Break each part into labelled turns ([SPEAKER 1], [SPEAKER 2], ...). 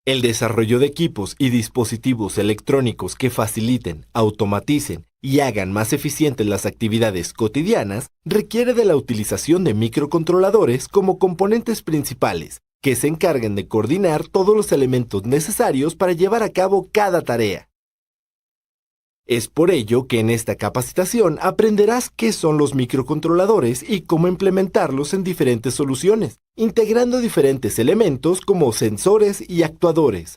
[SPEAKER 1] El desarrollo de equipos y dispositivos electrónicos que faciliten, automaticen y hagan más eficientes las actividades cotidianas requiere de la utilización de microcontroladores como componentes principales, que se encarguen de coordinar todos los elementos necesarios para llevar a cabo cada tarea. Es por ello que en esta capacitación aprenderás qué son los microcontroladores y cómo implementarlos en diferentes soluciones, integrando diferentes elementos como sensores y actuadores.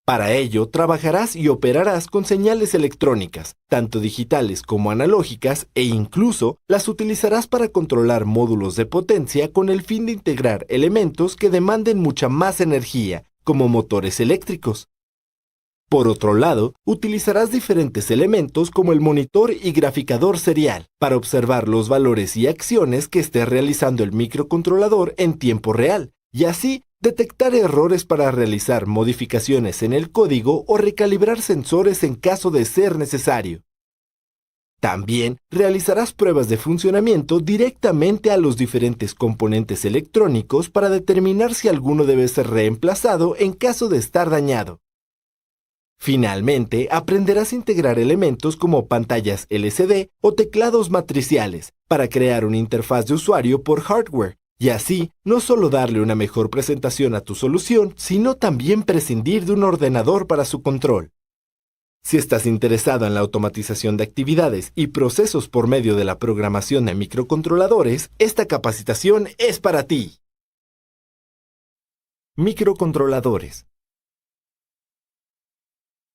[SPEAKER 1] Para ello, trabajarás y operarás con señales electrónicas, tanto digitales como analógicas, e incluso las utilizarás para controlar módulos de potencia con el fin de integrar elementos que demanden mucha más energía, como motores eléctricos. Por otro lado, utilizarás diferentes elementos como el monitor y graficador serial para observar los valores y acciones que esté realizando el microcontrolador en tiempo real, y así detectar errores para realizar modificaciones en el código o recalibrar sensores en caso de ser necesario. También realizarás pruebas de funcionamiento directamente a los diferentes componentes electrónicos para determinar si alguno debe ser reemplazado en caso de estar dañado. Finalmente, aprenderás a integrar elementos como pantallas LCD o teclados matriciales para crear una interfaz de usuario por hardware, y así no solo darle una mejor presentación a tu solución, sino también prescindir de un ordenador para su control. Si estás interesado en la automatización de actividades y procesos por medio de la programación de microcontroladores, esta capacitación es para ti. Microcontroladores.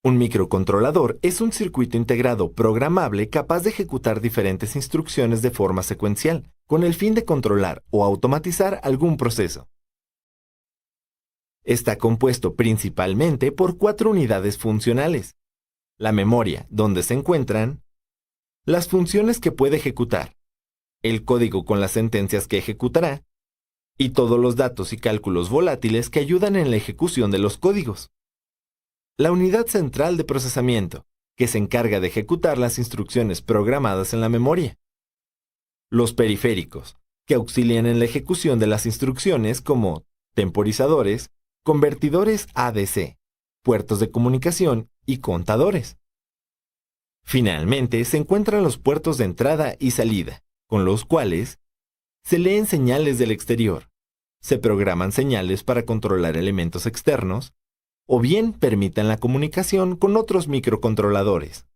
[SPEAKER 1] Un microcontrolador es un circuito integrado programable capaz de ejecutar diferentes instrucciones de forma secuencial, con el fin de controlar o automatizar algún proceso. Está compuesto principalmente por 4 unidades funcionales: la memoria, donde se encuentran las funciones que puede ejecutar, el código con las sentencias que ejecutará, y todos los datos y cálculos volátiles que ayudan en la ejecución de los códigos. La unidad central de procesamiento, que se encarga de ejecutar las instrucciones programadas en la memoria. Los periféricos, que auxilian en la ejecución de las instrucciones como temporizadores, convertidores ADC, puertos de comunicación y contadores. Finalmente, se encuentran los puertos de entrada y salida, con los cuales se leen señales del exterior, se programan señales para controlar elementos externos, o bien permitan la comunicación con otros microcontroladores.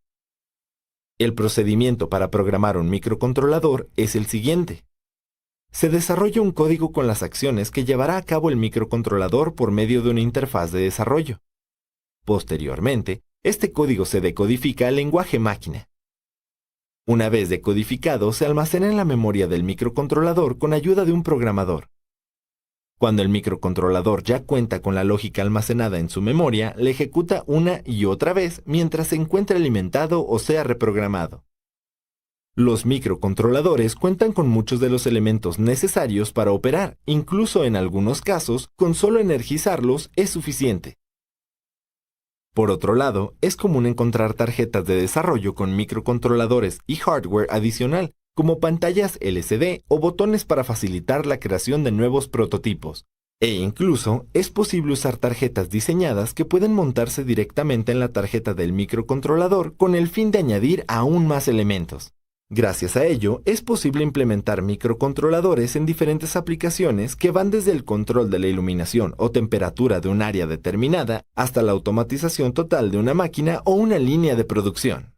[SPEAKER 1] El procedimiento para programar un microcontrolador es el siguiente. Se desarrolla un código con las acciones que llevará a cabo el microcontrolador por medio de una interfaz de desarrollo. Posteriormente, este código se decodifica al lenguaje máquina. Una vez decodificado, se almacena en la memoria del microcontrolador con ayuda de un programador. Cuando el microcontrolador ya cuenta con la lógica almacenada en su memoria, le ejecuta una y otra vez mientras se encuentre alimentado o sea reprogramado. Los microcontroladores cuentan con muchos de los elementos necesarios para operar, incluso en algunos casos, con solo energizarlos es suficiente. Por otro lado, es común encontrar tarjetas de desarrollo con microcontroladores y hardware adicional, como pantallas LCD o botones para facilitar la creación de nuevos prototipos. E incluso es posible usar tarjetas diseñadas que pueden montarse directamente en la tarjeta del microcontrolador con el fin de añadir aún más elementos. Gracias a ello, es posible implementar microcontroladores en diferentes aplicaciones que van desde el control de la iluminación o temperatura de un área determinada hasta la automatización total de una máquina o una línea de producción.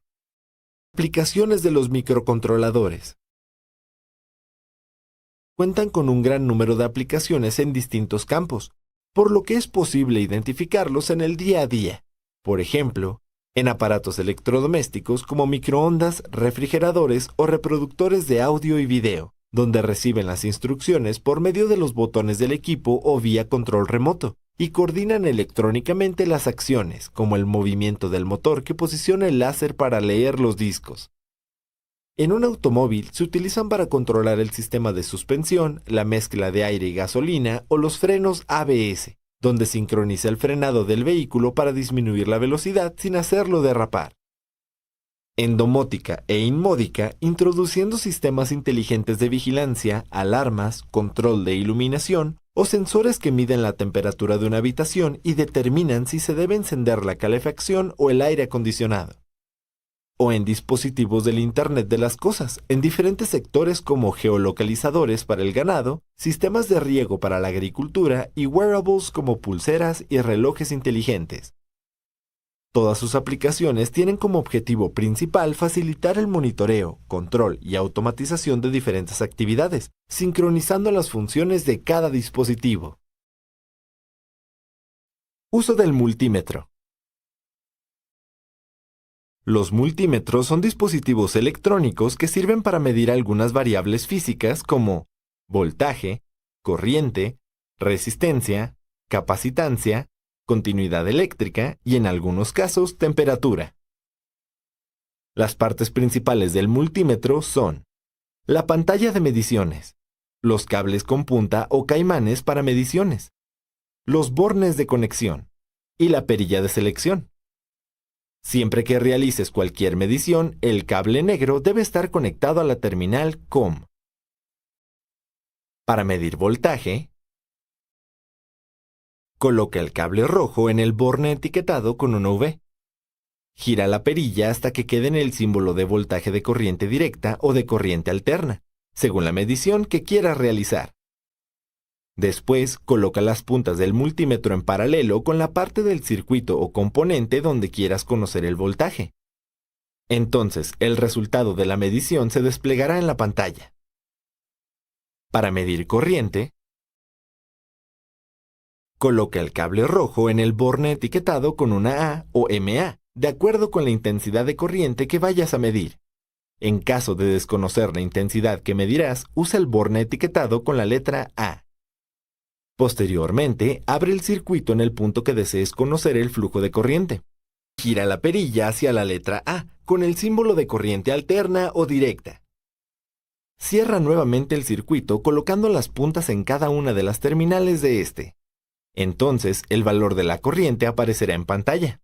[SPEAKER 1] Aplicaciones de los microcontroladores. Cuentan con un gran número de aplicaciones en distintos campos, por lo que es posible identificarlos en el día a día. Por ejemplo, en aparatos electrodomésticos como microondas, refrigeradores o reproductores de audio y video, donde reciben las instrucciones por medio de los botones del equipo o vía control remoto, y coordinan electrónicamente las acciones, como el movimiento del motor que posiciona el láser para leer los discos. En un automóvil se utilizan para controlar el sistema de suspensión, la mezcla de aire y gasolina o los frenos ABS, donde sincroniza el frenado del vehículo para disminuir la velocidad sin hacerlo derrapar. En domótica e inmódica, introduciendo sistemas inteligentes de vigilancia, alarmas, control de iluminación o sensores que miden la temperatura de una habitación y determinan si se debe encender la calefacción o el aire acondicionado. O en dispositivos del Internet de las Cosas, en diferentes sectores como geolocalizadores para el ganado, sistemas de riego para la agricultura y wearables como pulseras y relojes inteligentes. Todas sus aplicaciones tienen como objetivo principal facilitar el monitoreo, control y automatización de diferentes actividades, sincronizando las funciones de cada dispositivo. Uso del multímetro. Los multímetros son dispositivos electrónicos que sirven para medir algunas variables físicas como voltaje, corriente, resistencia, capacitancia, continuidad eléctrica y en algunos casos temperatura. Las partes principales del multímetro son la pantalla de mediciones, los cables con punta o caimanes para mediciones, los bornes de conexión y la perilla de selección. Siempre que realices cualquier medición, el cable negro debe estar conectado a la terminal COM. Para medir voltaje, coloca el cable rojo en el borne etiquetado con una V. Gira la perilla hasta que quede en el símbolo de voltaje de corriente directa o de corriente alterna, según la medición que quieras realizar. Después, coloca las puntas del multímetro en paralelo con la parte del circuito o componente donde quieras conocer el voltaje. Entonces, el resultado de la medición se desplegará en la pantalla. Para medir corriente, coloca el cable rojo en el borne etiquetado con una A o MA, de acuerdo con la intensidad de corriente que vayas a medir. En caso de desconocer la intensidad que medirás, usa el borne etiquetado con la letra A. Posteriormente, abre el circuito en el punto que desees conocer el flujo de corriente. Gira la perilla hacia la letra A, con el símbolo de corriente alterna o directa. Cierra nuevamente el circuito colocando las puntas en cada una de las terminales de este. Entonces, el valor de la corriente aparecerá en pantalla.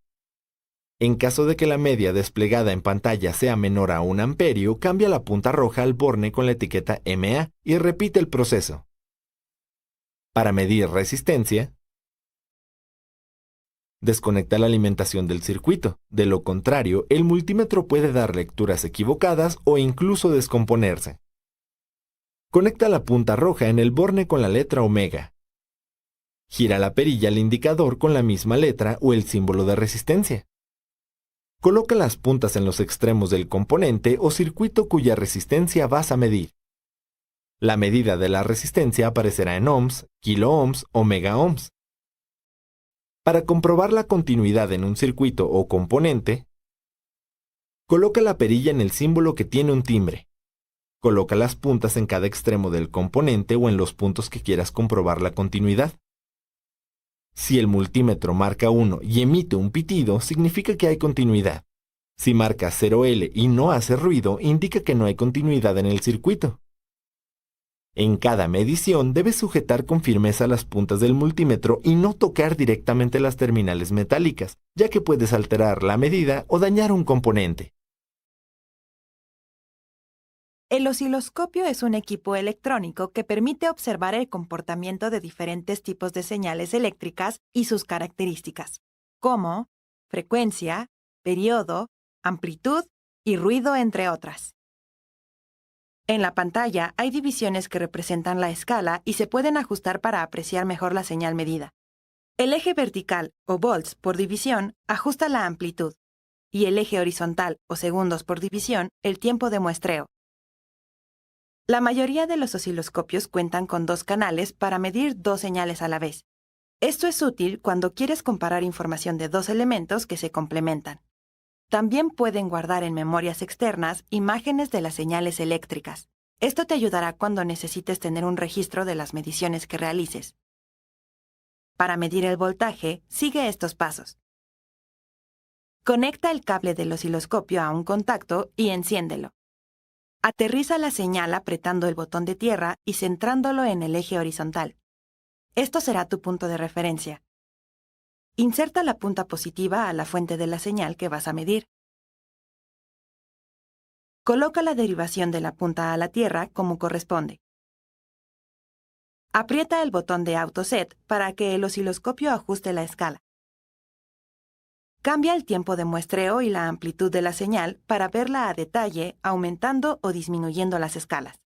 [SPEAKER 1] En caso de que la media desplegada en pantalla sea menor a 1 amperio, cambia la punta roja al borne con la etiqueta MA y repite el proceso. Para medir resistencia, desconecta la alimentación del circuito. De lo contrario, el multímetro puede dar lecturas equivocadas o incluso descomponerse. Conecta la punta roja en el borne con la letra omega. Gira la perilla al indicador con la misma letra o el símbolo de resistencia. Coloca las puntas en los extremos del componente o circuito cuya resistencia vas a medir. La medida de la resistencia aparecerá en ohms, kiloohms o megaohms. Para comprobar la continuidad en un circuito o componente, coloca la perilla en el símbolo que tiene un timbre. Coloca las puntas en cada extremo del componente o en los puntos que quieras comprobar la continuidad. Si el multímetro marca 1 y emite un pitido, significa que hay continuidad. Si marca 0L y no hace ruido, indica que no hay continuidad en el circuito. En cada medición debes sujetar con firmeza las puntas del multímetro y no tocar directamente las terminales metálicas, ya que puedes alterar la medida o dañar un componente.
[SPEAKER 2] El osciloscopio es un equipo electrónico que permite observar el comportamiento de diferentes tipos de señales eléctricas y sus características, como frecuencia, periodo, amplitud y ruido, entre otras. En la pantalla hay divisiones que representan la escala y se pueden ajustar para apreciar mejor la señal medida. El eje vertical, o volts por división, ajusta la amplitud, y el eje horizontal, o segundos por división, el tiempo de muestreo. La mayoría de los osciloscopios cuentan con 2 canales para medir 2 señales a la vez. Esto es útil cuando quieres comparar información de 2 elementos que se complementan. También pueden guardar en memorias externas imágenes de las señales eléctricas. Esto te ayudará cuando necesites tener un registro de las mediciones que realices. Para medir el voltaje, sigue estos pasos. Conecta el cable del osciloscopio a un contacto y enciéndelo. Aterriza la señal apretando el botón de tierra y centrándolo en el eje horizontal. Esto será tu punto de referencia. Inserta la punta positiva a la fuente de la señal que vas a medir. Coloca la derivación de la punta a la tierra como corresponde. Aprieta el botón de Autoset para que el osciloscopio ajuste la escala. Cambia el tiempo de muestreo y la amplitud de la señal para verla a detalle, aumentando o disminuyendo las escalas.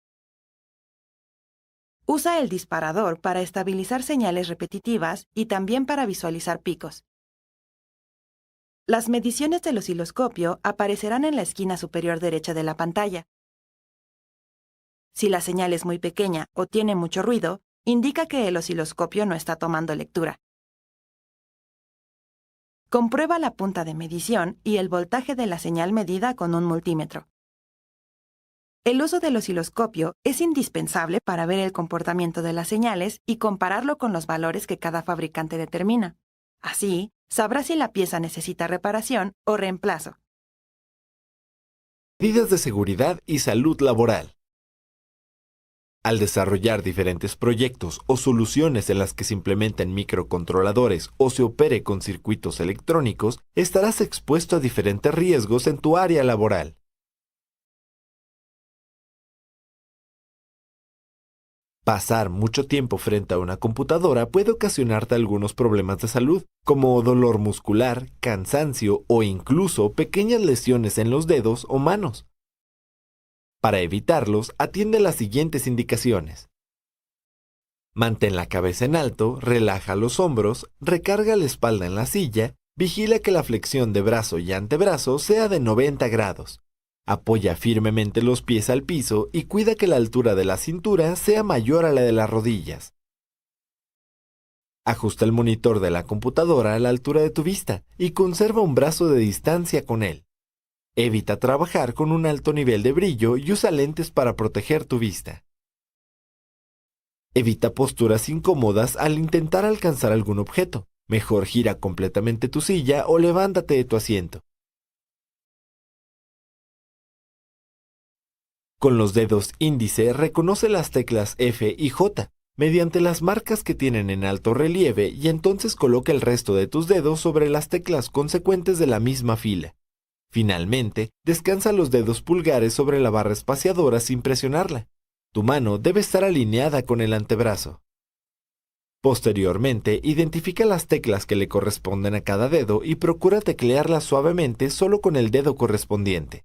[SPEAKER 2] Usa el disparador para estabilizar señales repetitivas y también para visualizar picos. Las mediciones del osciloscopio aparecerán en la esquina superior derecha de la pantalla. Si la señal es muy pequeña o tiene mucho ruido, indica que el osciloscopio no está tomando lectura. Comprueba la punta de medición y el voltaje de la señal medida con un multímetro. El uso del osciloscopio es indispensable para ver el comportamiento de las señales y compararlo con los valores que cada fabricante determina. Así, sabrás si la pieza necesita reparación o reemplazo.
[SPEAKER 1] Medidas de seguridad y salud laboral. Al desarrollar diferentes proyectos o soluciones en las que se implementen microcontroladores o se opere con circuitos electrónicos, estarás expuesto a diferentes riesgos en tu área laboral. Pasar mucho tiempo frente a una computadora puede ocasionarte algunos problemas de salud, como dolor muscular, cansancio o incluso pequeñas lesiones en los dedos o manos. Para evitarlos, atiende las siguientes indicaciones. Mantén la cabeza en alto, relaja los hombros, recarga la espalda en la silla, vigila que la flexión de brazo y antebrazo sea de 90 grados. Apoya firmemente los pies al piso y cuida que la altura de la cintura sea mayor a la de las rodillas. Ajusta el monitor de la computadora a la altura de tu vista y conserva un brazo de distancia con él. Evita trabajar con un alto nivel de brillo y usa lentes para proteger tu vista. Evita posturas incómodas al intentar alcanzar algún objeto. Mejor gira completamente tu silla o levántate de tu asiento. Con los dedos índice reconoce las teclas F y J mediante las marcas que tienen en alto relieve y entonces coloca el resto de tus dedos sobre las teclas consecuentes de la misma fila. Finalmente, descansa los dedos pulgares sobre la barra espaciadora sin presionarla. Tu mano debe estar alineada con el antebrazo. Posteriormente, identifica las teclas que le corresponden a cada dedo y procura teclearlas suavemente solo con el dedo correspondiente.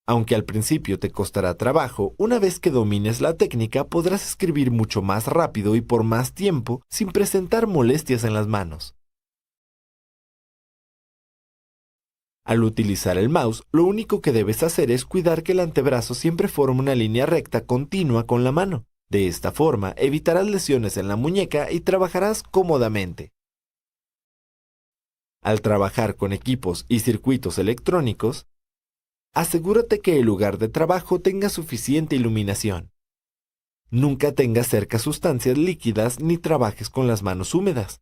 [SPEAKER 1] Aunque al principio te costará trabajo, una vez que domines la técnica podrás escribir mucho más rápido y por más tiempo sin presentar molestias en las manos. Al utilizar el mouse, lo único que debes hacer es cuidar que el antebrazo siempre forme una línea recta continua con la mano. De esta forma, evitarás lesiones en la muñeca y trabajarás cómodamente. Al trabajar con equipos y circuitos electrónicos, asegúrate que el lugar de trabajo tenga suficiente iluminación. Nunca tengas cerca sustancias líquidas ni trabajes con las manos húmedas.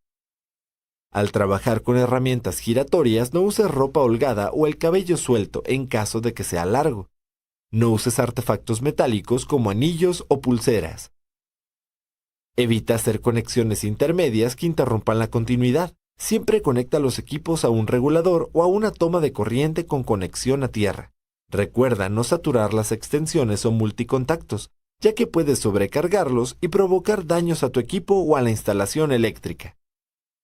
[SPEAKER 1] Al trabajar con herramientas giratorias, no uses ropa holgada o el cabello suelto en caso de que sea largo. No uses artefactos metálicos como anillos o pulseras. Evita hacer conexiones intermedias que interrumpan la continuidad. Siempre conecta los equipos a un regulador o a una toma de corriente con conexión a tierra. Recuerda no saturar las extensiones o multicontactos, ya que puedes sobrecargarlos y provocar daños a tu equipo o a la instalación eléctrica.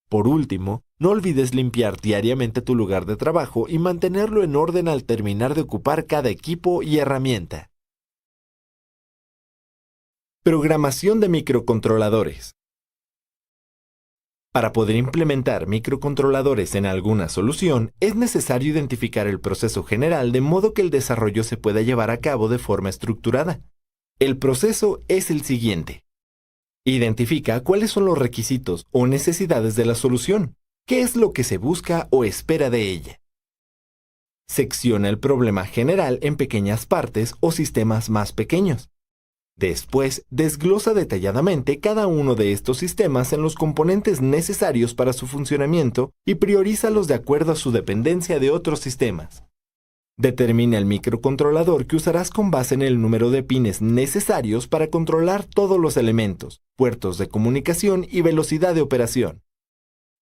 [SPEAKER 1] Por último, no olvides limpiar diariamente tu lugar de trabajo y mantenerlo en orden al terminar de ocupar cada equipo y herramienta. Programación de microcontroladores. Para poder implementar microcontroladores en alguna solución, es necesario identificar el proceso general de modo que el desarrollo se pueda llevar a cabo de forma estructurada. El proceso es el siguiente. Identifica cuáles son los requisitos o necesidades de la solución, qué es lo que se busca o espera de ella. Secciona el problema general en pequeñas partes o sistemas más pequeños. Después, desglosa detalladamente cada uno de estos sistemas en los componentes necesarios para su funcionamiento y priorízalos de acuerdo a su dependencia de otros sistemas. Determina el microcontrolador que usarás con base en el número de pines necesarios para controlar todos los elementos, puertos de comunicación y velocidad de operación.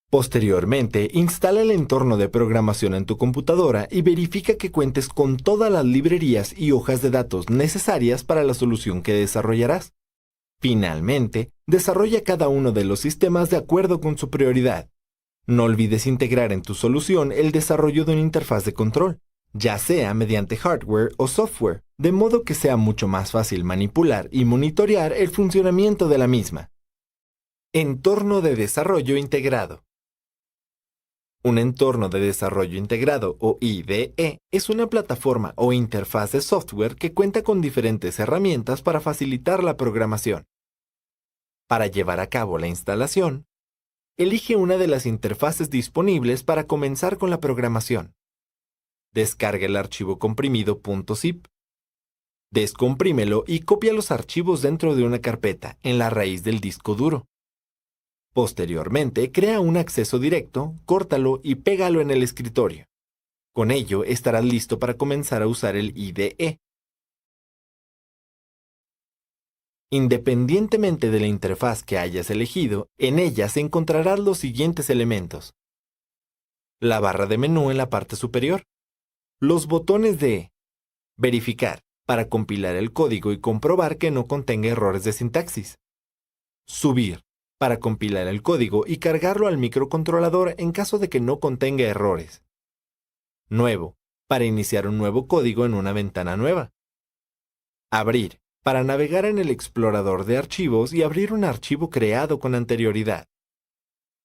[SPEAKER 1] Posteriormente, instala el entorno de programación en tu computadora y verifica que cuentes con todas las librerías y hojas de datos necesarias para la solución que desarrollarás. Finalmente, desarrolla cada uno de los sistemas de acuerdo con su prioridad. No olvides integrar en tu solución el desarrollo de una interfaz de control, ya sea mediante hardware o software, de modo que sea mucho más fácil manipular y monitorear el funcionamiento de la misma. Entorno de desarrollo integrado. Un entorno de desarrollo integrado o IDE es una plataforma o interfaz de software que cuenta con diferentes herramientas para facilitar la programación. Para llevar a cabo la instalación, elige una de las interfaces disponibles para comenzar con la programación. Descarga el archivo comprimido .zip. Descomprímelo y copia los archivos dentro de una carpeta en la raíz del disco duro. Posteriormente, crea un acceso directo, córtalo y pégalo en el escritorio. Con ello, estarás listo para comenzar a usar el IDE. Independientemente de la interfaz que hayas elegido, en ella se encontrarán los siguientes elementos. La barra de menú en la parte superior. Los botones de verificar, para compilar el código y comprobar que no contenga errores de sintaxis. Subir, para compilar el código y cargarlo al microcontrolador en caso de que no contenga errores. Nuevo, para iniciar un nuevo código en una ventana nueva. Abrir, para navegar en el explorador de archivos y abrir un archivo creado con anterioridad.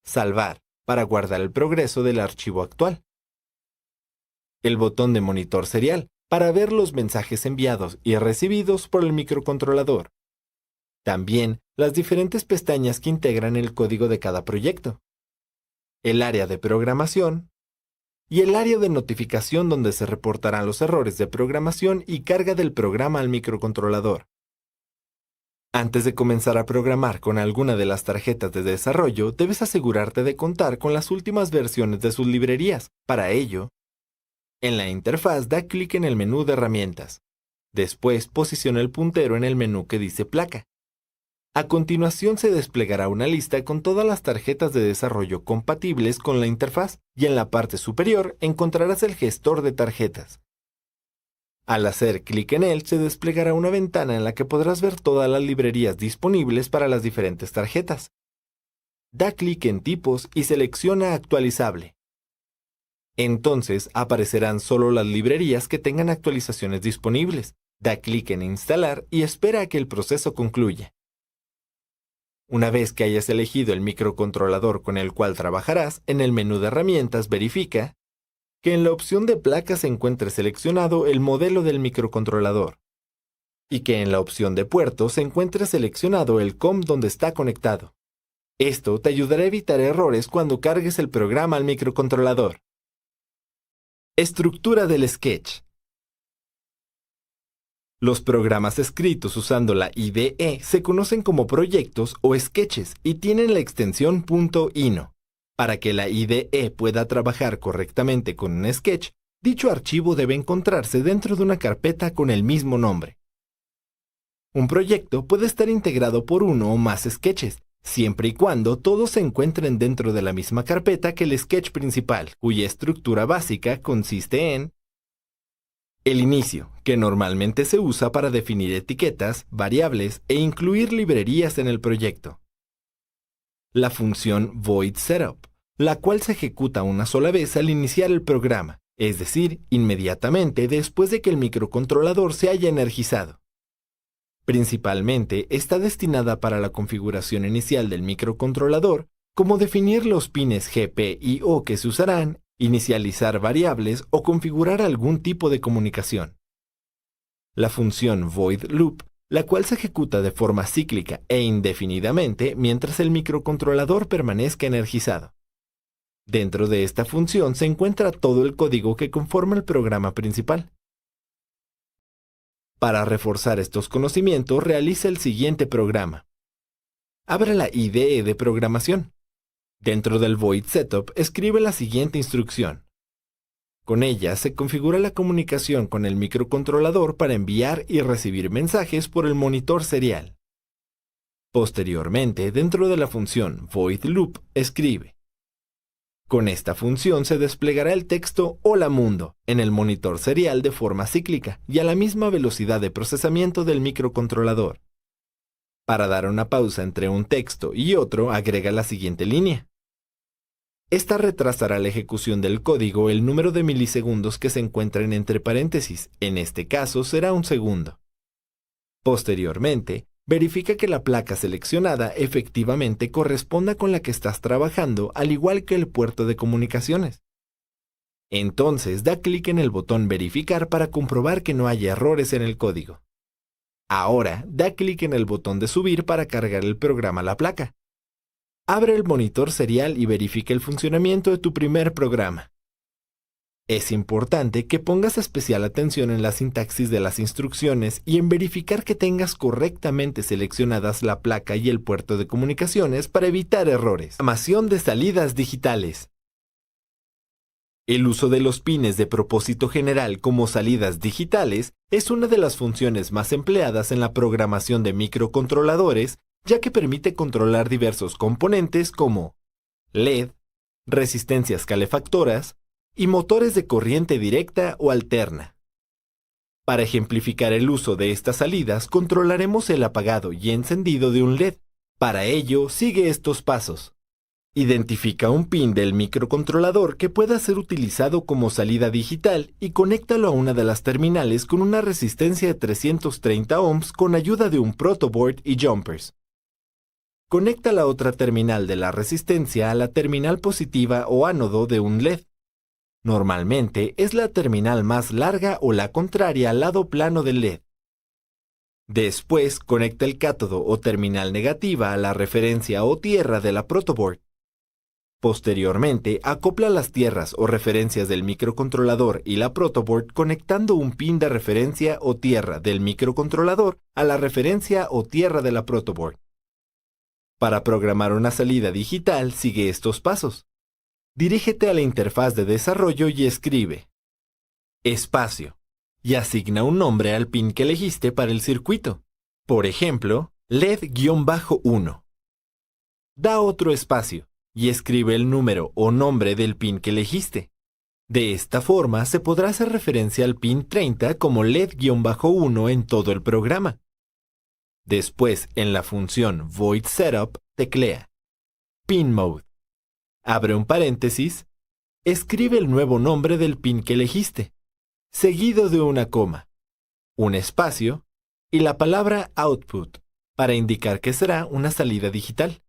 [SPEAKER 1] Salvar, para guardar el progreso del archivo actual. El botón de monitor serial, para ver los mensajes enviados y recibidos por el microcontrolador. También las diferentes pestañas que integran el código de cada proyecto. El área de programación y el área de notificación donde se reportarán los errores de programación y carga del programa al microcontrolador. Antes de comenzar a programar con alguna de las tarjetas de desarrollo, debes asegurarte de contar con las últimas versiones de sus librerías. Para ello, en la interfaz da clic en el menú de herramientas. Después posiciona el puntero en el menú que dice placa. A continuación se desplegará una lista con todas las tarjetas de desarrollo compatibles con la interfaz y en la parte superior encontrarás el gestor de tarjetas. Al hacer clic en él se desplegará una ventana en la que podrás ver todas las librerías disponibles para las diferentes tarjetas. Da clic en tipos y selecciona actualizable. Entonces aparecerán solo las librerías que tengan actualizaciones disponibles. Da clic en instalar y espera a que el proceso concluya. Una vez que hayas elegido el microcontrolador con el cual trabajarás, en el menú de herramientas verifica que en la opción de placa se encuentre seleccionado el modelo del microcontrolador y que en la opción de puertos se encuentre seleccionado el COM donde está conectado. Esto te ayudará a evitar errores cuando cargues el programa al microcontrolador. Estructura del sketch. Los programas escritos usando la IDE se conocen como proyectos o sketches y tienen la extensión .ino. Para que la IDE pueda trabajar correctamente con un sketch, dicho archivo debe encontrarse dentro de una carpeta con el mismo nombre. Un proyecto puede estar integrado por uno o más sketches, siempre y cuando todos se encuentren dentro de la misma carpeta que el sketch principal, cuya estructura básica consiste en el inicio, que normalmente se usa para definir etiquetas, variables e incluir librerías en el proyecto. La función void setup, la cual se ejecuta una sola vez al iniciar el programa, es decir, inmediatamente después de que el microcontrolador se haya energizado. Principalmente está destinada para la configuración inicial del microcontrolador, como definir los pines G, P y O que se usarán, inicializar variables o configurar algún tipo de comunicación. La función void loop, la cual se ejecuta de forma cíclica e indefinidamente mientras el microcontrolador permanezca energizado. Dentro de esta función se encuentra todo el código que conforma el programa principal. Para reforzar estos conocimientos, realiza el siguiente programa. Abre la IDE de programación. Dentro del void setup, escribe la siguiente instrucción. Con ella se configura la comunicación con el microcontrolador para enviar y recibir mensajes por el monitor serial. Posteriormente, dentro de la función void loop, escribe Con esta función se desplegará el texto Hola Mundo en el monitor serial de forma cíclica y a la misma velocidad de procesamiento del microcontrolador. Para dar una pausa entre un texto y otro, agrega la siguiente línea. Esta retrasará la ejecución del código el número de milisegundos que se encuentren entre paréntesis, en este caso será un segundo. Posteriormente, verifica que la placa seleccionada efectivamente corresponda con la que estás trabajando, al igual que el puerto de comunicaciones. Entonces, da clic en el botón Verificar para comprobar que no haya errores en el código. Ahora, da clic en el botón de Subir para cargar el programa a la placa. Abre el monitor serial y verifica el funcionamiento de tu primer programa. Es importante que pongas especial atención en la sintaxis de las instrucciones y en verificar que tengas correctamente seleccionadas la placa y el puerto de comunicaciones para evitar errores. Programación de salidas digitales. El uso de los pines de propósito general como salidas digitales es una de las funciones más empleadas en la programación de microcontroladores, ya que permite controlar diversos componentes como LED, resistencias calefactoras y motores de corriente directa o alterna. Para ejemplificar el uso de estas salidas, controlaremos el apagado y encendido de un LED. Para ello, sigue estos pasos. Identifica un pin del microcontrolador que pueda ser utilizado como salida digital y conéctalo a una de las terminales con una resistencia de 330 ohms con ayuda de un protoboard y jumpers. Conecta la otra terminal de la resistencia a la terminal positiva o ánodo de un LED. Normalmente es la terminal más larga o la contraria al lado plano del LED. Después conecta el cátodo o terminal negativa a la referencia o tierra de la protoboard. Posteriormente, acopla las tierras o referencias del microcontrolador y la protoboard conectando un pin de referencia o tierra del microcontrolador a la referencia o tierra de la protoboard. Para programar una salida digital, sigue estos pasos. Dirígete a la interfaz de desarrollo y escribe espacio y asigna un nombre al pin que elegiste para el circuito. Por ejemplo, LED-1. Da otro espacio y escribe el número o nombre del pin que elegiste. De esta forma se podrá hacer referencia al pin 30 como LED-1 en todo el programa. Después, en la función void setup, teclea pin mode. Abre un paréntesis, escribe el nuevo nombre del pin que elegiste, seguido de una coma, un espacio y la palabra output para indicar que será una salida digital.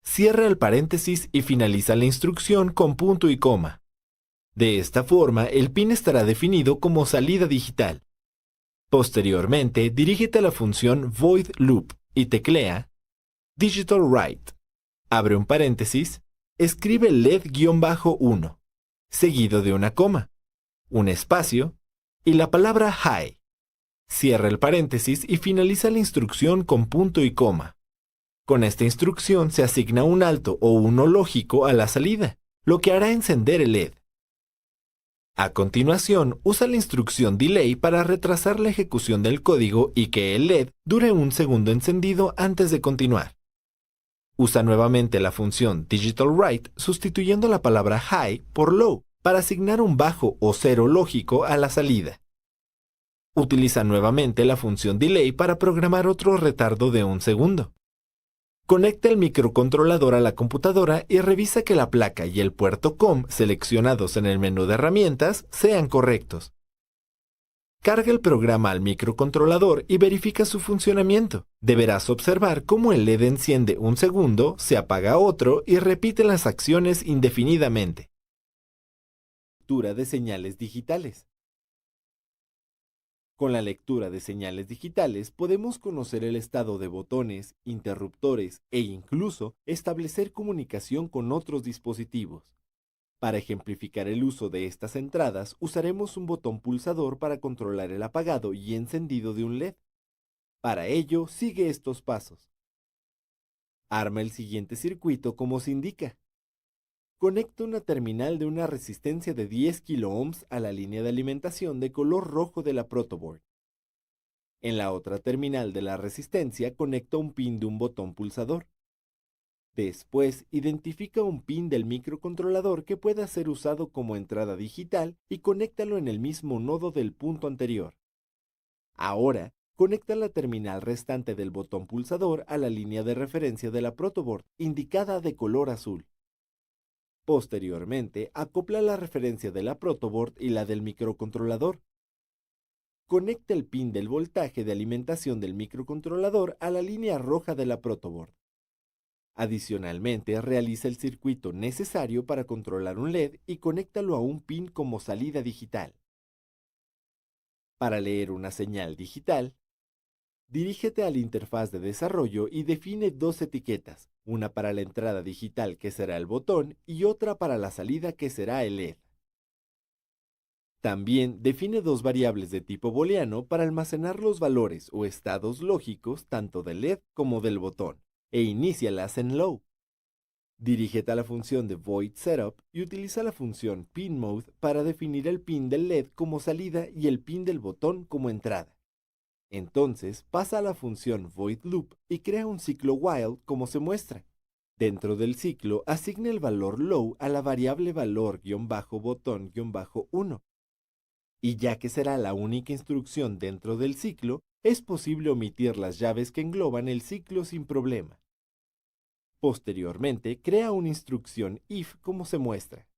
[SPEAKER 1] Cierra el paréntesis y finaliza la instrucción con punto y coma. De esta forma, el pin estará definido como salida digital. Posteriormente, dirígete a la función void loop y teclea digital write. Abre un paréntesis, escribe LED-1, seguido de una coma, un espacio y la palabra high. Cierra el paréntesis y finaliza la instrucción con punto y coma. Con esta instrucción se asigna un alto o uno lógico a la salida, lo que hará encender el LED. A continuación, usa la instrucción delay para retrasar la ejecución del código y que el LED dure un segundo encendido antes de continuar. Usa nuevamente la función digital write sustituyendo la palabra high por low para asignar un bajo o cero lógico a la salida. Utiliza nuevamente la función delay para programar otro retardo de un segundo. Conecta el microcontrolador a la computadora y revisa que la placa y el puerto COM seleccionados en el menú de herramientas sean correctos. Carga el programa al microcontrolador y verifica su funcionamiento. Deberás observar cómo el LED enciende un segundo, se apaga otro y repite las acciones indefinidamente. Lectura de señales digitales. Con la lectura de señales digitales podemos conocer el estado de botones, interruptores e incluso establecer comunicación con otros dispositivos. Para ejemplificar el uso de estas entradas, usaremos un botón pulsador para controlar el apagado y encendido de un LED. Para ello, sigue estos pasos. Arma el siguiente circuito como se indica. Conecta una terminal de una resistencia de 10 kΩ a la línea de alimentación de color rojo de la protoboard. En la otra terminal de la resistencia conecta un pin de un botón pulsador. Después, identifica un pin del microcontrolador que pueda ser usado como entrada digital y conéctalo en el mismo nodo del punto anterior. Ahora, conecta la terminal restante del botón pulsador a la línea de referencia de la protoboard, indicada de color azul. Posteriormente, acopla la referencia de la protoboard y la del microcontrolador. Conecta el pin del voltaje de alimentación del microcontrolador a la línea roja de la protoboard. Adicionalmente, realiza el circuito necesario para controlar un LED y conéctalo a un pin como salida digital. Para leer una señal digital, dirígete a la interfaz de desarrollo y define dos etiquetas, una para la entrada digital que será el botón y otra para la salida que será el LED. También define dos variables de tipo booleano para almacenar los valores o estados lógicos tanto del LED como del botón, e inícialas en low. Dirígete a la función de void setup y utiliza la función pinMode para definir el pin del LED como salida y el pin del botón como entrada. Entonces, pasa a la función void loop y crea un ciclo while como se muestra. Dentro del ciclo, asigna el valor low a la variable valor-botón-1. Y ya que será la única instrucción dentro del ciclo, es posible omitir las llaves que engloban el ciclo sin problema. Posteriormente, crea una instrucción if como se muestra.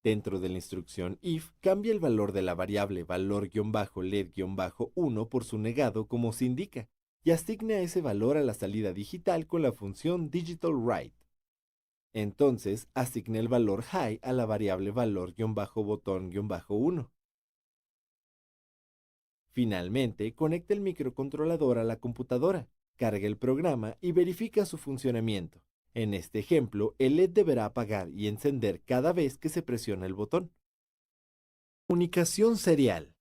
[SPEAKER 1] Dentro de la instrucción if, cambia el valor de la variable valor-led-1 por su negado como se indica, y asigna ese valor a la salida digital con la función digitalWrite. Entonces, asigna el valor high a la variable valor-botón-1. Finalmente, conecta el microcontrolador a la computadora, carga el programa y verifica su funcionamiento. En este ejemplo, el LED deberá apagar y encender cada vez que se presiona el botón. Comunicación serial.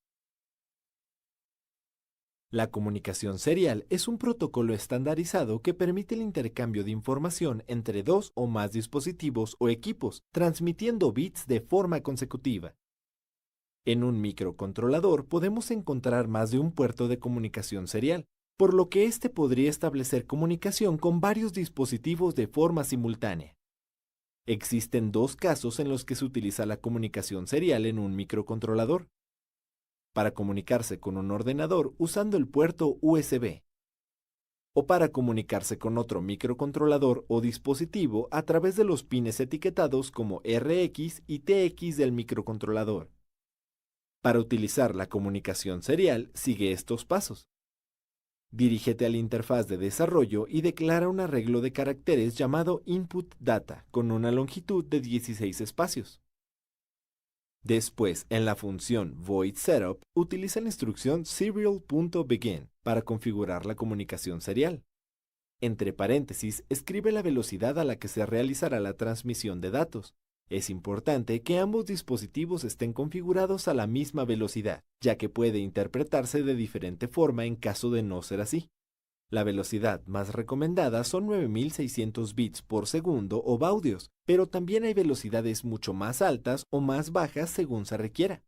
[SPEAKER 1] La comunicación serial es un protocolo estandarizado que permite el intercambio de información entre dos o más dispositivos o equipos, transmitiendo bits de forma consecutiva. En un microcontrolador podemos encontrar más de un puerto de comunicación serial, por lo que éste podría establecer comunicación con varios dispositivos de forma simultánea. Existen dos casos en los que se utiliza la comunicación serial en un microcontrolador: para comunicarse con un ordenador usando el puerto USB, o para comunicarse con otro microcontrolador o dispositivo a través de los pines etiquetados como RX y TX del microcontrolador. Para utilizar la comunicación serial, sigue estos pasos. Dirígete a la interfaz de desarrollo y declara un arreglo de caracteres llamado input data con una longitud de 16 espacios. Después, en la función void setup, utiliza la instrucción serial.begin para configurar la comunicación serial. Entre paréntesis, escribe la velocidad a la que se realizará la transmisión de datos. Es importante que ambos dispositivos estén configurados a la misma velocidad, ya que puede interpretarse de diferente forma en caso de no ser así. La velocidad más recomendada son 9600 bits por segundo o baudios, pero también hay velocidades mucho más altas o más bajas según se requiera.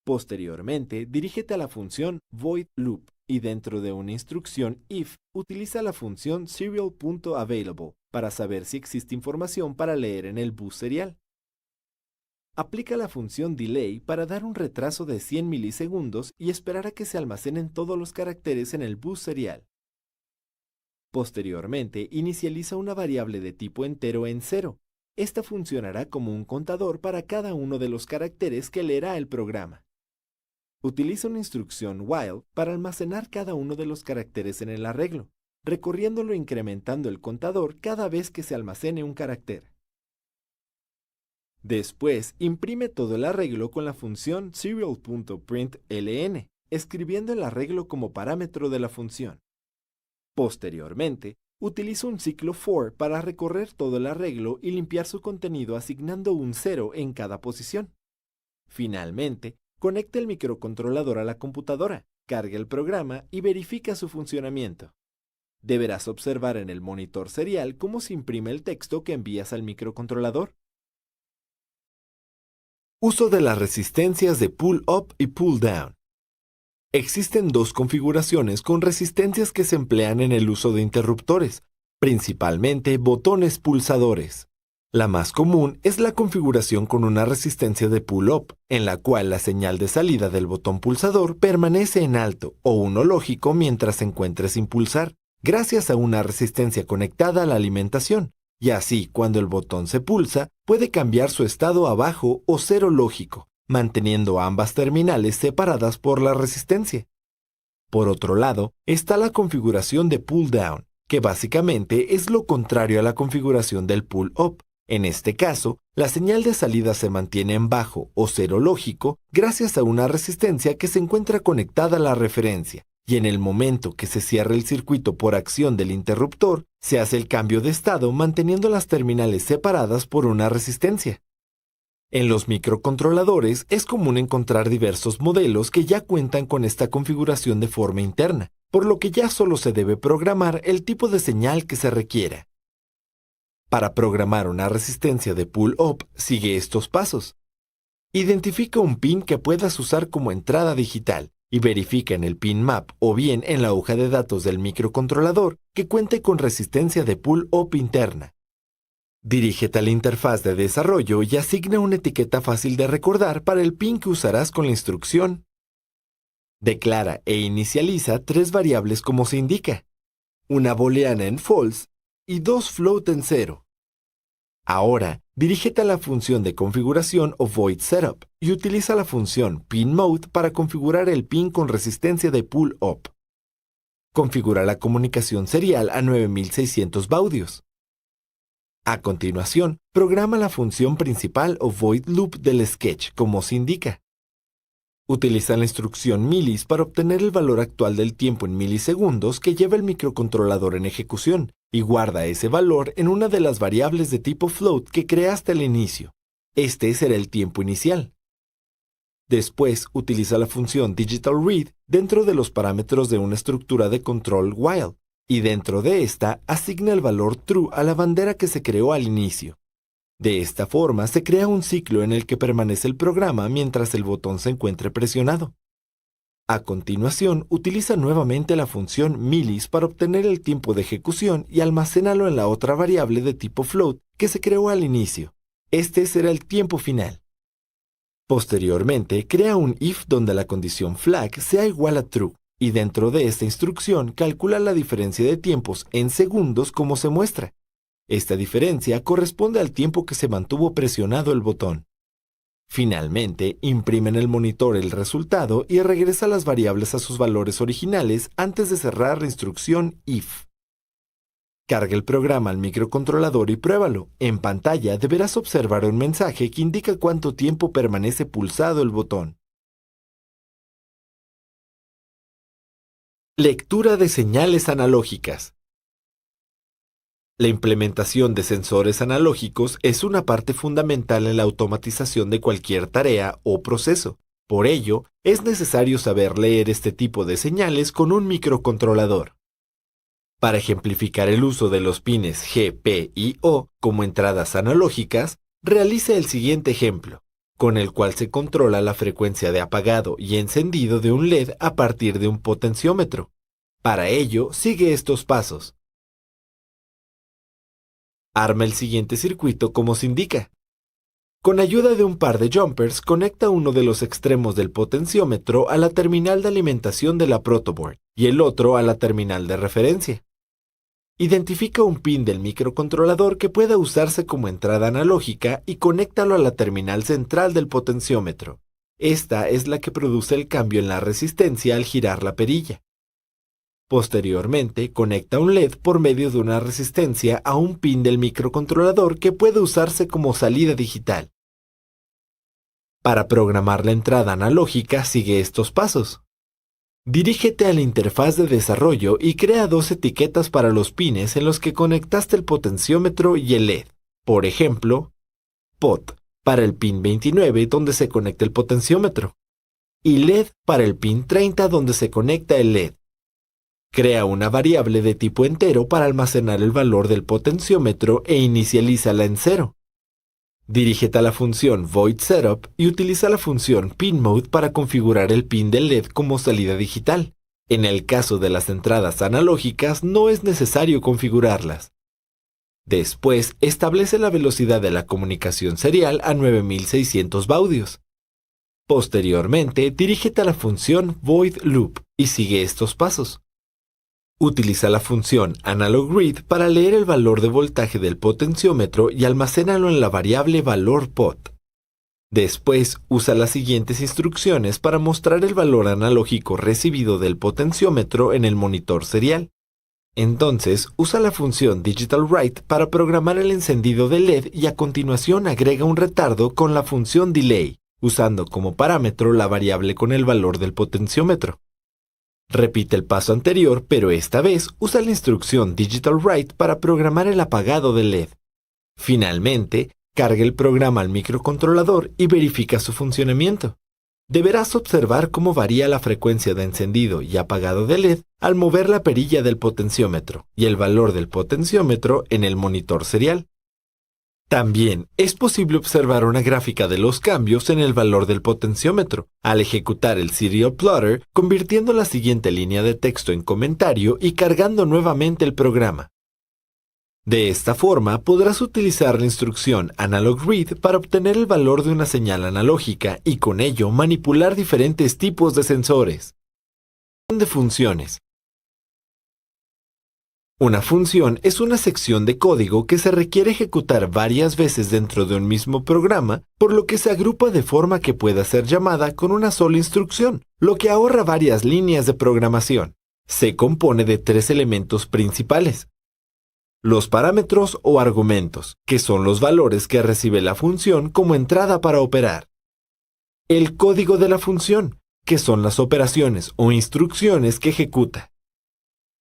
[SPEAKER 1] Posteriormente, dirígete a la función void loop y dentro de una instrucción if, utiliza la función serial.available para saber si existe información para leer en el bus serial. Aplica la función delay para dar un retraso de 100 milisegundos y esperar a que se almacenen todos los caracteres en el bus serial. Posteriormente, inicializa una variable de tipo entero en 0. Esta funcionará como un contador para cada uno de los caracteres que leerá el programa. Utiliza una instrucción while para almacenar cada uno de los caracteres en el arreglo, recorriéndolo e incrementando el contador cada vez que se almacene un carácter. Después, imprime todo el arreglo con la función serial.println, escribiendo el arreglo como parámetro de la función. Posteriormente, utiliza un ciclo for para recorrer todo el arreglo y limpiar su contenido asignando un 0 en cada posición. Finalmente, conecta el microcontrolador a la computadora, carga el programa y verifica su funcionamiento. Deberás observar en el monitor serial cómo se imprime el texto que envías al microcontrolador. Uso de las resistencias de pull up y pull down. Existen dos configuraciones con resistencias que se emplean en el uso de interruptores. principalmente botones pulsadores. La más común es la configuración con una resistencia de pull-up, en la cual la señal de salida del botón pulsador permanece en alto o uno lógico mientras se encuentre sin pulsar, gracias a una resistencia conectada a la alimentación, y así cuando el botón se pulsa, puede cambiar su estado a bajo o cero lógico, manteniendo ambas terminales separadas por la resistencia. Por otro lado, está la configuración de pull-down, que básicamente es lo contrario a la configuración del pull-up. En este caso, la señal de salida se mantiene en bajo o cero lógico gracias a una resistencia que se encuentra conectada a la referencia, y en el momento que se cierra el circuito por acción del interruptor, se hace el cambio de estado manteniendo las terminales separadas por una resistencia. En los microcontroladores es común encontrar diversos modelos que ya cuentan con esta configuración de forma interna, por lo que ya solo se debe programar el tipo de señal que se requiera. Para programar una resistencia de pull-up, sigue estos pasos. Identifica un pin que puedas usar como entrada digital y verifica en el pin map o bien en la hoja de datos del microcontrolador que cuente con resistencia de pull-up interna. Dirígete a la interfaz de desarrollo y asigna una etiqueta fácil de recordar para el pin que usarás con la instrucción. Declara e inicializa 3 variables como se indica, una booleana en false y 2 float en 0. Ahora, dirígete a la función de configuración o void setup y utiliza la función pinMode para configurar el pin con resistencia de pull-up. Configura la comunicación serial a 9600 baudios. A continuación, programa la función principal o void loop del sketch como se indica. Utiliza la instrucción milis para obtener el valor actual del tiempo en milisegundos que lleva el microcontrolador en ejecución y guarda ese valor en una de las variables de tipo float que creaste al inicio. Este será el tiempo inicial. Después, utiliza la función digitalRead dentro de los parámetros de una estructura de control while, y dentro de esta asigna el valor true a la bandera que se creó al inicio. De esta forma se crea un ciclo en el que permanece el programa mientras el botón se encuentre presionado. A continuación, utiliza nuevamente la función milis para obtener el tiempo de ejecución y almacénalo en la otra variable de tipo float que se creó al inicio. Este será el tiempo final. Posteriormente, crea un if donde la condición flag sea igual a true, y dentro de esta instrucción calcula la diferencia de tiempos en segundos como se muestra. Esta diferencia corresponde al tiempo que se mantuvo presionado el botón. Finalmente, imprime en el monitor el resultado y regresa las variables a sus valores originales antes de cerrar la instrucción if. Carga el programa al microcontrolador y pruébalo. En pantalla deberás observar un mensaje que indica cuánto tiempo permanece pulsado el botón. Lectura de señales analógicas. La implementación de sensores analógicos es una parte fundamental en la automatización de cualquier tarea o proceso. Por ello, es necesario saber leer este tipo de señales con un microcontrolador. Para ejemplificar el uso de los pines G, P y O como entradas analógicas, realice el siguiente ejemplo, con el cual se controla la frecuencia de apagado y encendido de un LED a partir de un potenciómetro. Para ello, sigue estos pasos. Arma el siguiente circuito como se indica. Con ayuda de un par de jumpers, conecta uno de los extremos del potenciómetro a la terminal de alimentación de la protoboard y el otro a la terminal de referencia. Identifica un pin del microcontrolador que pueda usarse como entrada analógica y conéctalo a la terminal central del potenciómetro. Esta es la que produce el cambio en la resistencia al girar la perilla. Posteriormente, conecta un LED por medio de una resistencia a un pin del microcontrolador que puede usarse como salida digital. Para programar la entrada analógica, sigue estos pasos. Dirígete a la interfaz de desarrollo y crea 2 etiquetas para los pines en los que conectaste el potenciómetro y el LED. Por ejemplo, pot para el pin 29 donde se conecta el potenciómetro y LED para el pin 30 donde se conecta el LED. Crea una variable de tipo entero para almacenar el valor del potenciómetro e inicialízala en 0. Dirígete a la función void setup y utiliza la función pinMode para configurar el pin del LED como salida digital. En el caso de las entradas analógicas, no es necesario configurarlas. Después, establece la velocidad de la comunicación serial a 9600 baudios. Posteriormente, dirígete a la función void loop y sigue estos pasos. Utiliza la función analog read para leer el valor de voltaje del potenciómetro y almacénalo en la variable valor pot. Después, usa las siguientes instrucciones para mostrar el valor analógico recibido del potenciómetro en el monitor serial. Entonces, usa la función digitalWrite para programar el encendido del LED y a continuación agrega un retardo con la función delay, usando como parámetro la variable con el valor del potenciómetro. Repite el paso anterior, pero esta vez usa la instrucción digitalWrite para programar el apagado del LED. Finalmente, carga el programa al microcontrolador y verifica su funcionamiento. Deberás observar cómo varía la frecuencia de encendido y apagado del LED al mover la perilla del potenciómetro y el valor del potenciómetro en el monitor serial. También es posible observar una gráfica de los cambios en el valor del potenciómetro al ejecutar el Serial Plotter, convirtiendo la siguiente línea de texto en comentario y cargando nuevamente el programa. De esta forma, podrás utilizar la instrucción Analog Read para obtener el valor de una señal analógica y con ello manipular diferentes tipos de sensores. De funciones. Una función es una sección de código que se requiere ejecutar varias veces dentro de un mismo programa, por lo que se agrupa de forma que pueda ser llamada con una sola instrucción, lo que ahorra varias líneas de programación. Se compone de tres elementos principales. Los parámetros o argumentos, que son los valores que recibe la función como entrada para operar. El código de la función, que son las operaciones o instrucciones que ejecuta.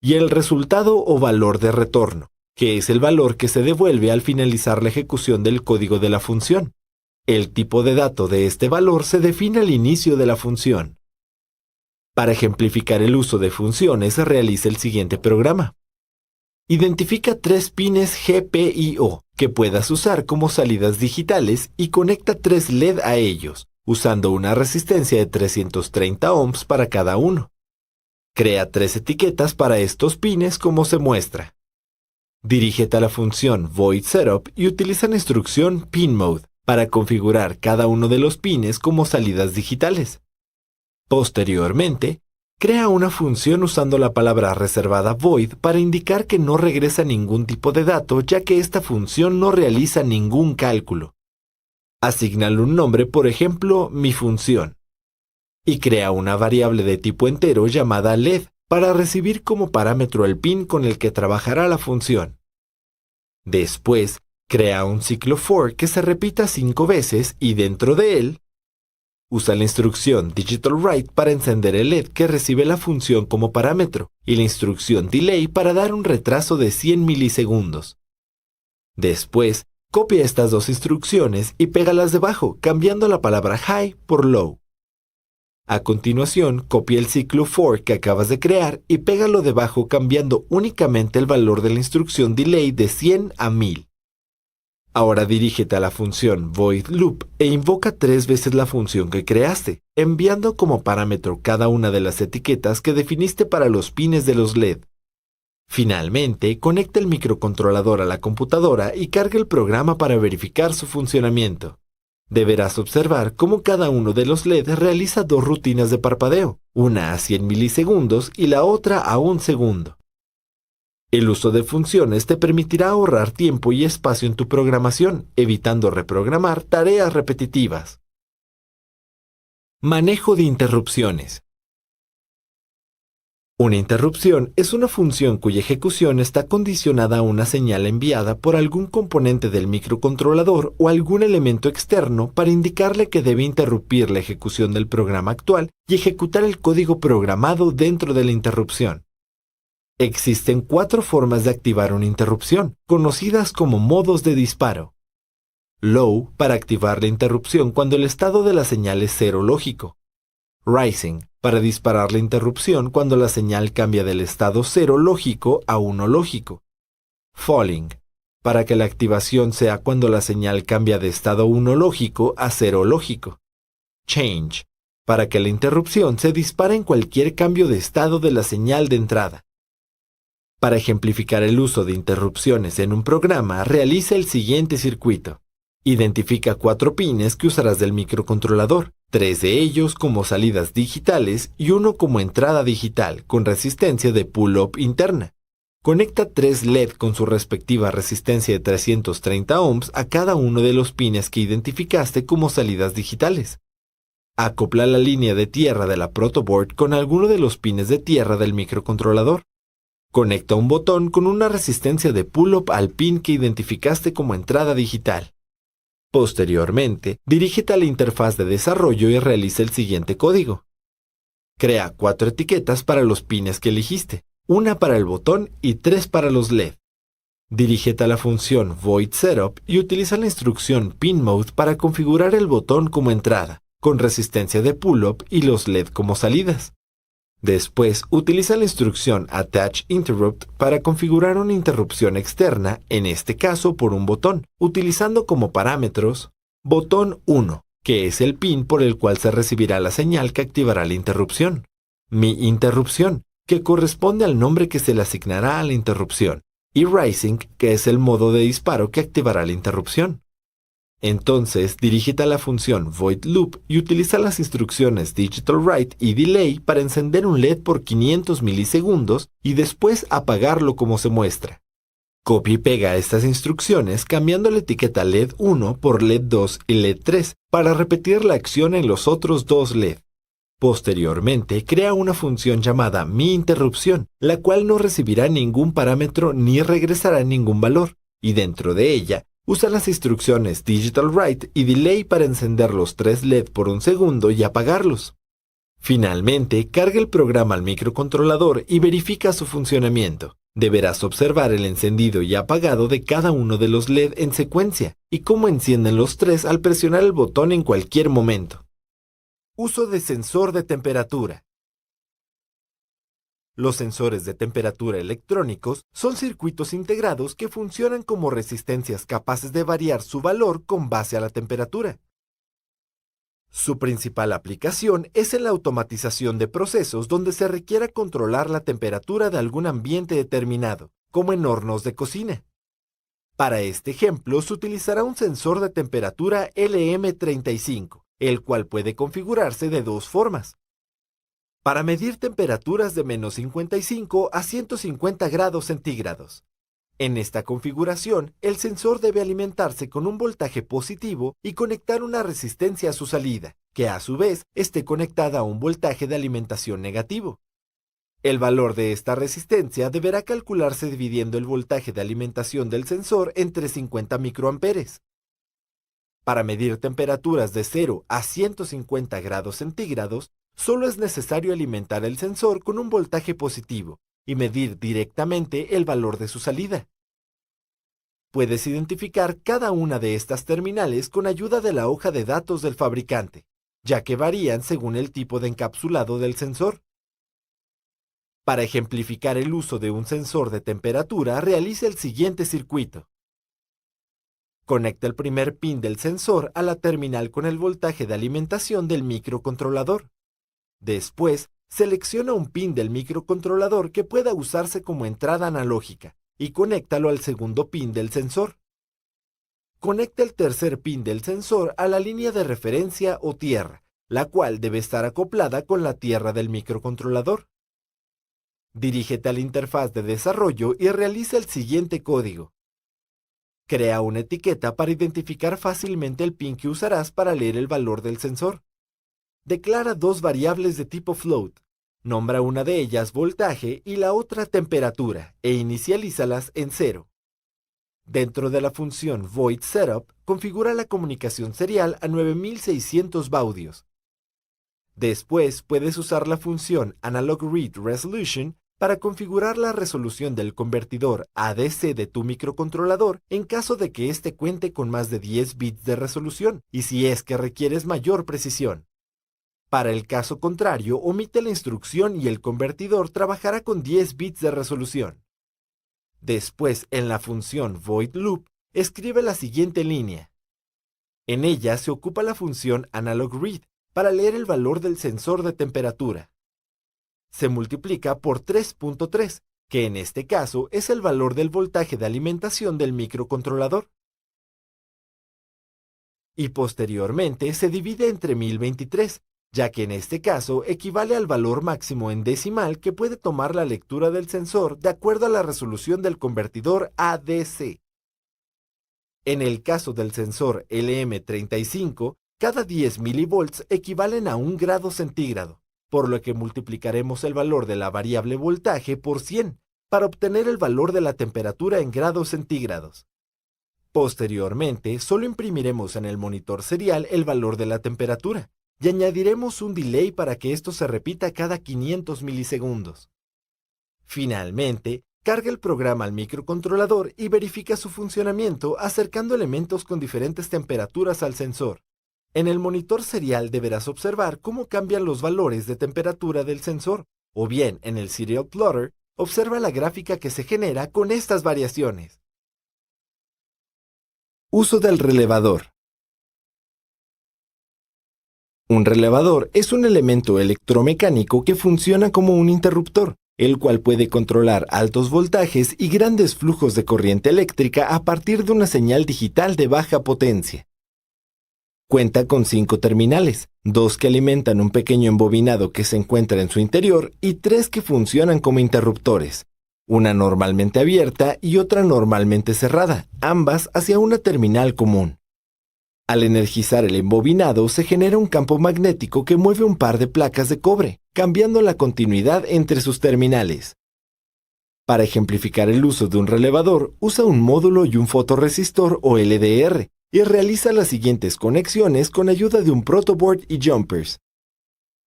[SPEAKER 1] Y el resultado o valor de retorno, que es el valor que se devuelve al finalizar la ejecución del código de la función. El tipo de dato de este valor se define al inicio de la función. Para ejemplificar el uso de funciones, realiza el siguiente programa. Identifica tres pines GPIO que puedas usar como salidas digitales y conecta tres LED a ellos, usando una resistencia de 330 ohms para cada uno. Crea tres etiquetas para estos pines como se muestra. Dirígete a la función voidSetup y utiliza la instrucción pinMode para configurar cada uno de los pines como salidas digitales. Posteriormente, crea una función usando la palabra reservada void para indicar que no regresa ningún tipo de dato, ya que esta función no realiza ningún cálculo. Asígnale un nombre, por ejemplo, mi función. Y crea una variable de tipo entero llamada LED para recibir como parámetro el pin con el que trabajará la función. Después, crea un ciclo for que se repita 5 veces y dentro de él, usa la instrucción digitalWrite para encender el LED que recibe la función como parámetro y la instrucción delay para dar un retraso de 100 milisegundos. Después, copia estas dos instrucciones y pégalas debajo, cambiando la palabra high por low. A continuación, copia el ciclo for que acabas de crear y pégalo debajo cambiando únicamente el valor de la instrucción delay de 100 a 1000. Ahora dirígete a la función voidLoop e invoca 3 veces la función que creaste, enviando como parámetro cada una de las etiquetas que definiste para los pines de los LED. Finalmente, conecta el microcontrolador a la computadora y carga el programa para verificar su funcionamiento. Deberás observar cómo cada uno de los LED realiza 2 rutinas de parpadeo, una a 100 milisegundos y la otra a 1 segundo. El uso de funciones te permitirá ahorrar tiempo y espacio en tu programación, evitando reprogramar tareas repetitivas. Manejo de interrupciones. Una interrupción es una función cuya ejecución está condicionada a una señal enviada por algún componente del microcontrolador o algún elemento externo para indicarle que debe interrumpir la ejecución del programa actual y ejecutar el código programado dentro de la interrupción. Existen 4 formas de activar una interrupción, conocidas como modos de disparo. Low, para activar la interrupción cuando el estado de la señal es 0 lógico. Rising, para disparar la interrupción cuando la señal cambia del estado 0 lógico a 1 lógico. Falling, para que la activación sea cuando la señal cambia de estado 1 lógico a 0 lógico. Change, para que la interrupción se dispare en cualquier cambio de estado de la señal de entrada. Para ejemplificar el uso de interrupciones en un programa, realiza el siguiente circuito. Identifica 4 pines que usarás del microcontrolador, 3 de ellos como salidas digitales y uno como entrada digital con resistencia de pull-up interna. Conecta 3 LED con su respectiva resistencia de 330 ohms a cada uno de los pines que identificaste como salidas digitales. Acopla la línea de tierra de la protoboard con alguno de los pines de tierra del microcontrolador. Conecta un botón con una resistencia de pull-up al pin que identificaste como entrada digital. Posteriormente, dirígete a la interfaz de desarrollo y realiza el siguiente código. Crea 4 etiquetas para los pines que elegiste, una para el botón y 3 para los LED. Dirígete a la función void setup y utiliza la instrucción pinMode para configurar el botón como entrada, con resistencia de pull-up y los LED como salidas. Después, utiliza la instrucción attach interrupt para configurar una interrupción externa, en este caso por un botón, utilizando como parámetros botón 1, que es el pin por el cual se recibirá la señal que activará la interrupción, mi interrupción, que corresponde al nombre que se le asignará a la interrupción, y rising, que es el modo de disparo que activará la interrupción. Entonces, dirígete a la función void loop y utiliza las instrucciones digital write y delay para encender un LED por 500 milisegundos y después apagarlo como se muestra. Copia y pega estas instrucciones cambiando la etiqueta LED 1 por LED 2 y LED 3 para repetir la acción en los otros 2 LED. Posteriormente, crea una función llamada miInterrupción, la cual no recibirá ningún parámetro ni regresará ningún valor, y dentro de ella, usa las instrucciones Digital Write y Delay para encender los 3 LED por un segundo y apagarlos. Finalmente, carga el programa al microcontrolador y verifica su funcionamiento. Deberás observar el encendido y apagado de cada uno de los LED en secuencia y cómo encienden los 3 al presionar el botón en cualquier momento. Uso de sensor de temperatura. Los sensores de temperatura electrónicos son circuitos integrados que funcionan como resistencias capaces de variar su valor con base a la temperatura. Su principal aplicación es en la automatización de procesos donde se requiera controlar la temperatura de algún ambiente determinado, como en hornos de cocina. Para este ejemplo, se utilizará un sensor de temperatura LM35, el cual puede configurarse de 2 formas. Para medir temperaturas de menos 55 a 150 grados centígrados. En esta configuración, el sensor debe alimentarse con un voltaje positivo y conectar una resistencia a su salida, que a su vez esté conectada a un voltaje de alimentación negativo. El valor de esta resistencia deberá calcularse dividiendo el voltaje de alimentación del sensor entre 50 microamperes. Para medir temperaturas de 0 a 150 grados centígrados, solo es necesario alimentar el sensor con un voltaje positivo y medir directamente el valor de su salida. Puedes identificar cada una de estas terminales con ayuda de la hoja de datos del fabricante, ya que varían según el tipo de encapsulado del sensor. Para ejemplificar el uso de un sensor de temperatura, realiza el siguiente circuito. Conecta el primer pin del sensor a la terminal con el voltaje de alimentación del microcontrolador. Después, selecciona un pin del microcontrolador que pueda usarse como entrada analógica y conéctalo al segundo pin del sensor. Conecta el tercer pin del sensor a la línea de referencia o tierra, la cual debe estar acoplada con la tierra del microcontrolador. Dirígete a la interfaz de desarrollo y realiza el siguiente código. Crea una etiqueta para identificar fácilmente el pin que usarás para leer el valor del sensor. Declara 2 variables de tipo float. Nombra una de ellas voltaje y la otra temperatura e inicialízalas en 0. Dentro de la función void setup, configura la comunicación serial a 9600 baudios. Después puedes usar la función analog read resolution para configurar la resolución del convertidor ADC de tu microcontrolador en caso de que éste cuente con más de 10 bits de resolución y si es que requieres mayor precisión. Para el caso contrario, omite la instrucción y el convertidor trabajará con 10 bits de resolución. Después, en la función void loop, escribe la siguiente línea. En ella se ocupa la función analog read, para leer el valor del sensor de temperatura. Se multiplica por 3.3, que en este caso es el valor del voltaje de alimentación del microcontrolador. Y posteriormente se divide entre 1023, ya que en este caso equivale al valor máximo en decimal que puede tomar la lectura del sensor de acuerdo a la resolución del convertidor ADC. En el caso del sensor LM35, cada 10 milivolts equivalen a 1 grado centígrado, por lo que multiplicaremos el valor de la variable voltaje por 100 para obtener el valor de la temperatura en grados centígrados. Posteriormente, solo imprimiremos en el monitor serial el valor de la temperatura y añadiremos un delay para que esto se repita cada 500 milisegundos. Finalmente, carga el programa al microcontrolador y verifica su funcionamiento acercando elementos con diferentes temperaturas al sensor. En el monitor serial deberás observar cómo cambian los valores de temperatura del sensor, o bien en el Serial Plotter, observa la gráfica que se genera con estas variaciones. Uso del relevador. Un relevador es un elemento electromecánico que funciona como un interruptor, el cual puede controlar altos voltajes y grandes flujos de corriente eléctrica a partir de una señal digital de baja potencia. Cuenta con 5 terminales, 2 que alimentan un pequeño embobinado que se encuentra en su interior y 3 que funcionan como interruptores, una normalmente abierta y otra normalmente cerrada, ambas hacia una terminal común. Al energizar el embobinado se genera un campo magnético que mueve un par de placas de cobre, cambiando la continuidad entre sus terminales. Para ejemplificar el uso de un relevador, usa un módulo y un fotorresistor o LDR, y realiza las siguientes conexiones con ayuda de un protoboard y jumpers.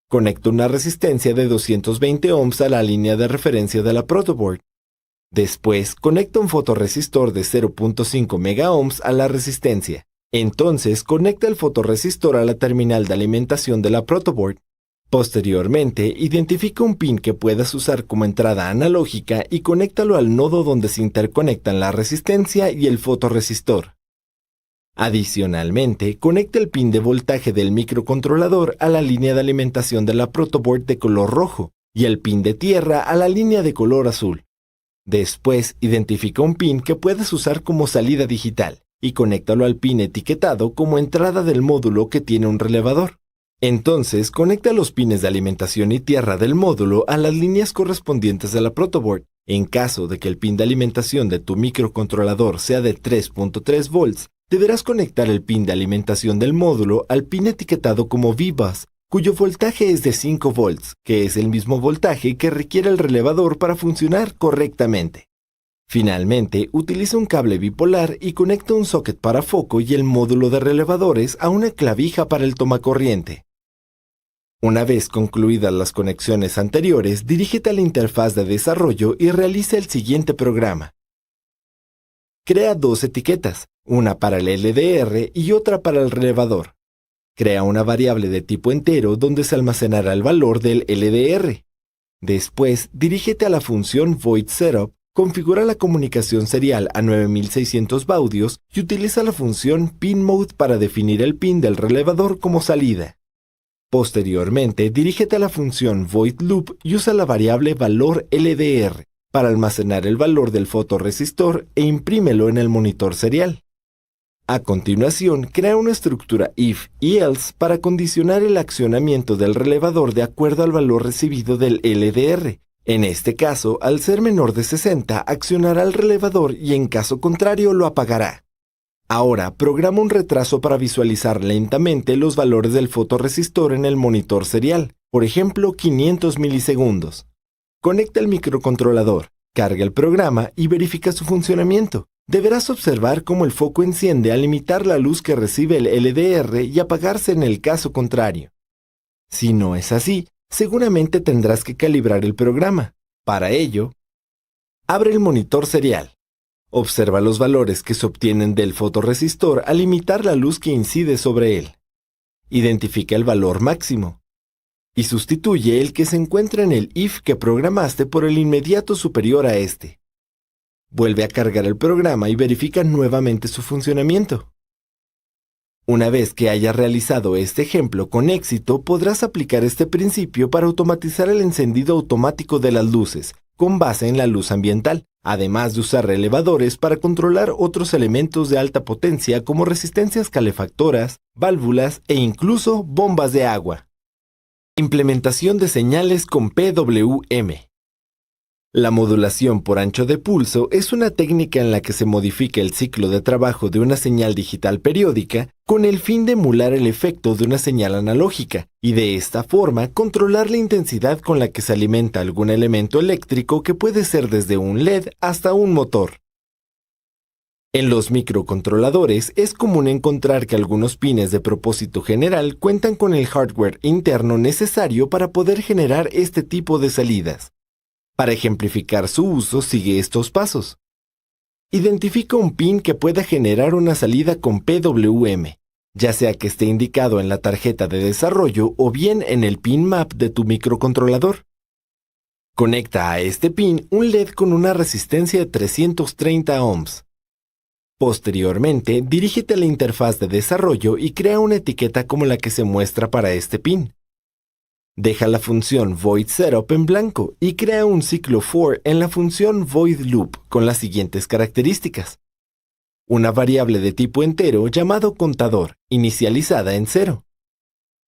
[SPEAKER 1] Conecta una resistencia de 220 ohms a la línea de referencia de la protoboard. Después, conecta un fotorresistor de 0.5 megaohms a la resistencia. Entonces, conecta el fotorresistor a la terminal de alimentación de la protoboard. Posteriormente, identifica un pin que puedas usar como entrada analógica y conéctalo al nodo donde se interconectan la resistencia y el fotorresistor. Adicionalmente, conecta el pin de voltaje del microcontrolador a la línea de alimentación de la protoboard de color rojo y el pin de tierra a la línea de color azul. Después, identifica un pin que puedes usar como salida digital y conéctalo al pin etiquetado como entrada del módulo que tiene un relevador. Entonces, conecta los pines de alimentación y tierra del módulo a las líneas correspondientes de la protoboard. En caso de que el pin de alimentación de tu microcontrolador sea de 3.3 volts, deberás conectar el pin de alimentación del módulo al pin etiquetado como V-Bus, cuyo voltaje es de 5 volts, que es el mismo voltaje que requiere el relevador para funcionar correctamente. Finalmente, utiliza un cable bipolar y conecta un socket para foco y el módulo de relevadores a una clavija para el tomacorriente. Una vez concluidas las conexiones anteriores, dirígete a la interfaz de desarrollo y realiza el siguiente programa. Crea 2 etiquetas, una para el LDR y otra para el relevador. Crea una variable de tipo entero donde se almacenará el valor del LDR. Después, dirígete a la función voidSetup, configura la comunicación serial a 9600 baudios y utiliza la función pinMode para definir el pin del relevador como salida. Posteriormente, dirígete a la función voidLoop y usa la variable valor LDR para almacenar el valor del fotorresistor e imprímelo en el monitor serial. A continuación, crea una estructura if y else para condicionar el accionamiento del relevador de acuerdo al valor recibido del LDR. En este caso, al ser menor de 60, accionará el relevador y en caso contrario lo apagará. Ahora, programa un retraso para visualizar lentamente los valores del fotorresistor en el monitor serial, por ejemplo 500 milisegundos. Conecta el microcontrolador, carga el programa y verifica su funcionamiento. Deberás observar cómo el foco enciende al limitar la luz que recibe el LDR y apagarse en el caso contrario. Si no es así, seguramente tendrás que calibrar el programa. Para ello, abre el monitor serial. Observa los valores que se obtienen del fotorresistor al limitar la luz que incide sobre él. Identifica el valor máximo y sustituye el que se encuentra en el if que programaste por el inmediato superior a este. Vuelve a cargar el programa y verifica nuevamente su funcionamiento. Una vez que hayas realizado este ejemplo con éxito, podrás aplicar este principio para automatizar el encendido automático de las luces, con base en la luz ambiental, además de usar relevadores para controlar otros elementos de alta potencia como resistencias calefactoras, válvulas e incluso bombas de agua. Implementación de señales con PWM. La modulación por ancho de pulso es una técnica en la que se modifica el ciclo de trabajo de una señal digital periódica con el fin de emular el efecto de una señal analógica y de esta forma controlar la intensidad con la que se alimenta algún elemento eléctrico que puede ser desde un LED hasta un motor. En los microcontroladores es común encontrar que algunos pines de propósito general cuentan con el hardware interno necesario para poder generar este tipo de salidas. Para ejemplificar su uso, sigue estos pasos. Identifica un pin que pueda generar una salida con PWM, ya sea que esté indicado en la tarjeta de desarrollo o bien en el pin map de tu microcontrolador. Conecta a este pin un LED con una resistencia de 330 ohms. Posteriormente, dirígete a la interfaz de desarrollo y crea una etiqueta como la que se muestra para este pin. Deja la función voidSetup en blanco y crea un ciclo for en la función voidLoop con las siguientes características. Una variable de tipo entero llamado contador, inicializada en 0.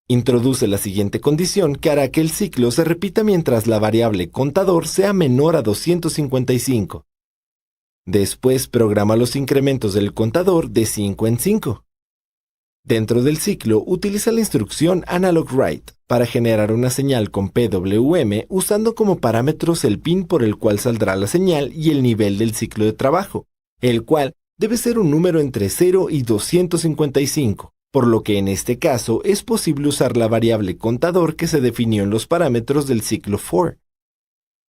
[SPEAKER 1] Introduce la siguiente condición que hará que el ciclo se repita mientras la variable contador sea menor a 255. Después programa los incrementos del contador de 5 en 5. Dentro del ciclo, utiliza la instrucción AnalogWrite para generar una señal con PWM usando como parámetros el pin por el cual saldrá la señal y el nivel del ciclo de trabajo, el cual debe ser un número entre 0 y 255, por lo que en este caso es posible usar la variable contador que se definió en los parámetros del ciclo for.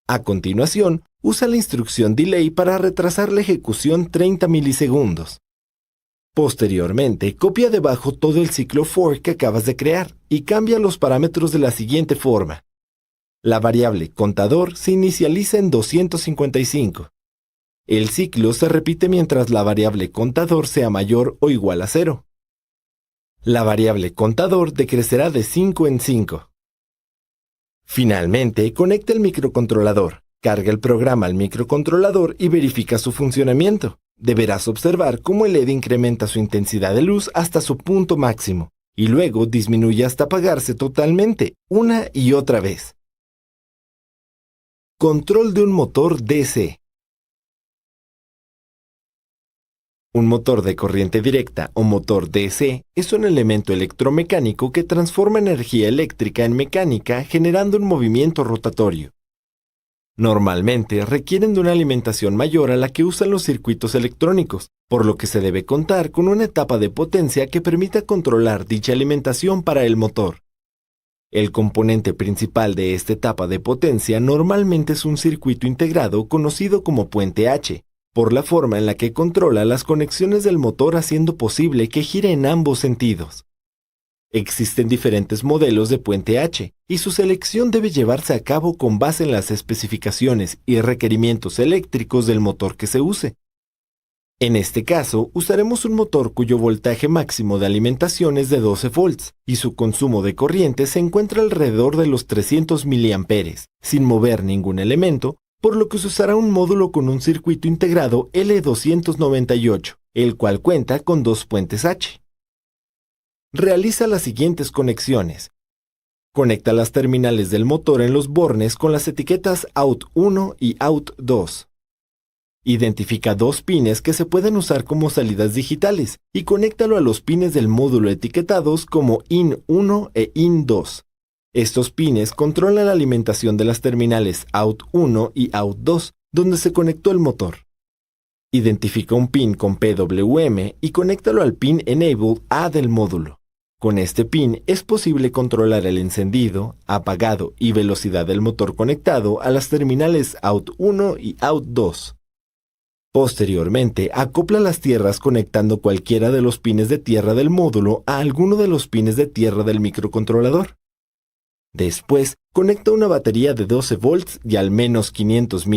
[SPEAKER 1] A continuación, usa la instrucción delay para retrasar la ejecución 30 milisegundos. Posteriormente, copia debajo todo el ciclo for que acabas de crear y cambia los parámetros de la siguiente forma. La variable contador se inicializa en 255. El ciclo se repite mientras la variable contador sea mayor o igual a 0. La variable contador decrecerá de 5 en 5. Finalmente, conecta el microcontrolador, carga el programa al microcontrolador y verifica su funcionamiento. Deberás observar cómo el LED incrementa su intensidad de luz hasta su punto máximo, y luego disminuye hasta apagarse totalmente, una y otra vez. Control de un motor DC. Un motor de corriente directa o motor DC es un elemento electromecánico que transforma energía eléctrica en mecánica generando un movimiento rotatorio. Normalmente requieren de una alimentación mayor a la que usan los circuitos electrónicos, por lo que se debe contar con una etapa de potencia que permita controlar dicha alimentación para el motor. El componente principal de esta etapa de potencia normalmente es un circuito integrado conocido como puente H, por la forma en la que controla las conexiones del motor haciendo posible que gire en ambos sentidos. Existen diferentes modelos de puente H, y su selección debe llevarse a cabo con base en las especificaciones y requerimientos eléctricos del motor que se use. En este caso, usaremos un motor cuyo voltaje máximo de alimentación es de 12 volts, y su consumo de corriente se encuentra alrededor de los 300 mA, sin mover ningún elemento, por lo que se usará un módulo con un circuito integrado L298, el cual cuenta con dos puentes H. Realiza las siguientes conexiones. Conecta las terminales del motor en los bornes con las etiquetas OUT1 y OUT2. Identifica dos pines que se pueden usar como salidas digitales y conéctalo a los pines del módulo etiquetados como IN1 e IN2. Estos pines controlan la alimentación de las terminales OUT1 y OUT2, donde se conectó el motor. Identifica un pin con PWM y conéctalo al pin Enable A del módulo. Con este pin es posible controlar el encendido, apagado y velocidad del motor conectado a las terminales OUT1 y OUT2. Posteriormente, acopla las tierras conectando cualquiera de los pines de tierra del módulo a alguno de los pines de tierra del microcontrolador. Después, conecta una batería de 12 volts y al menos 500 mA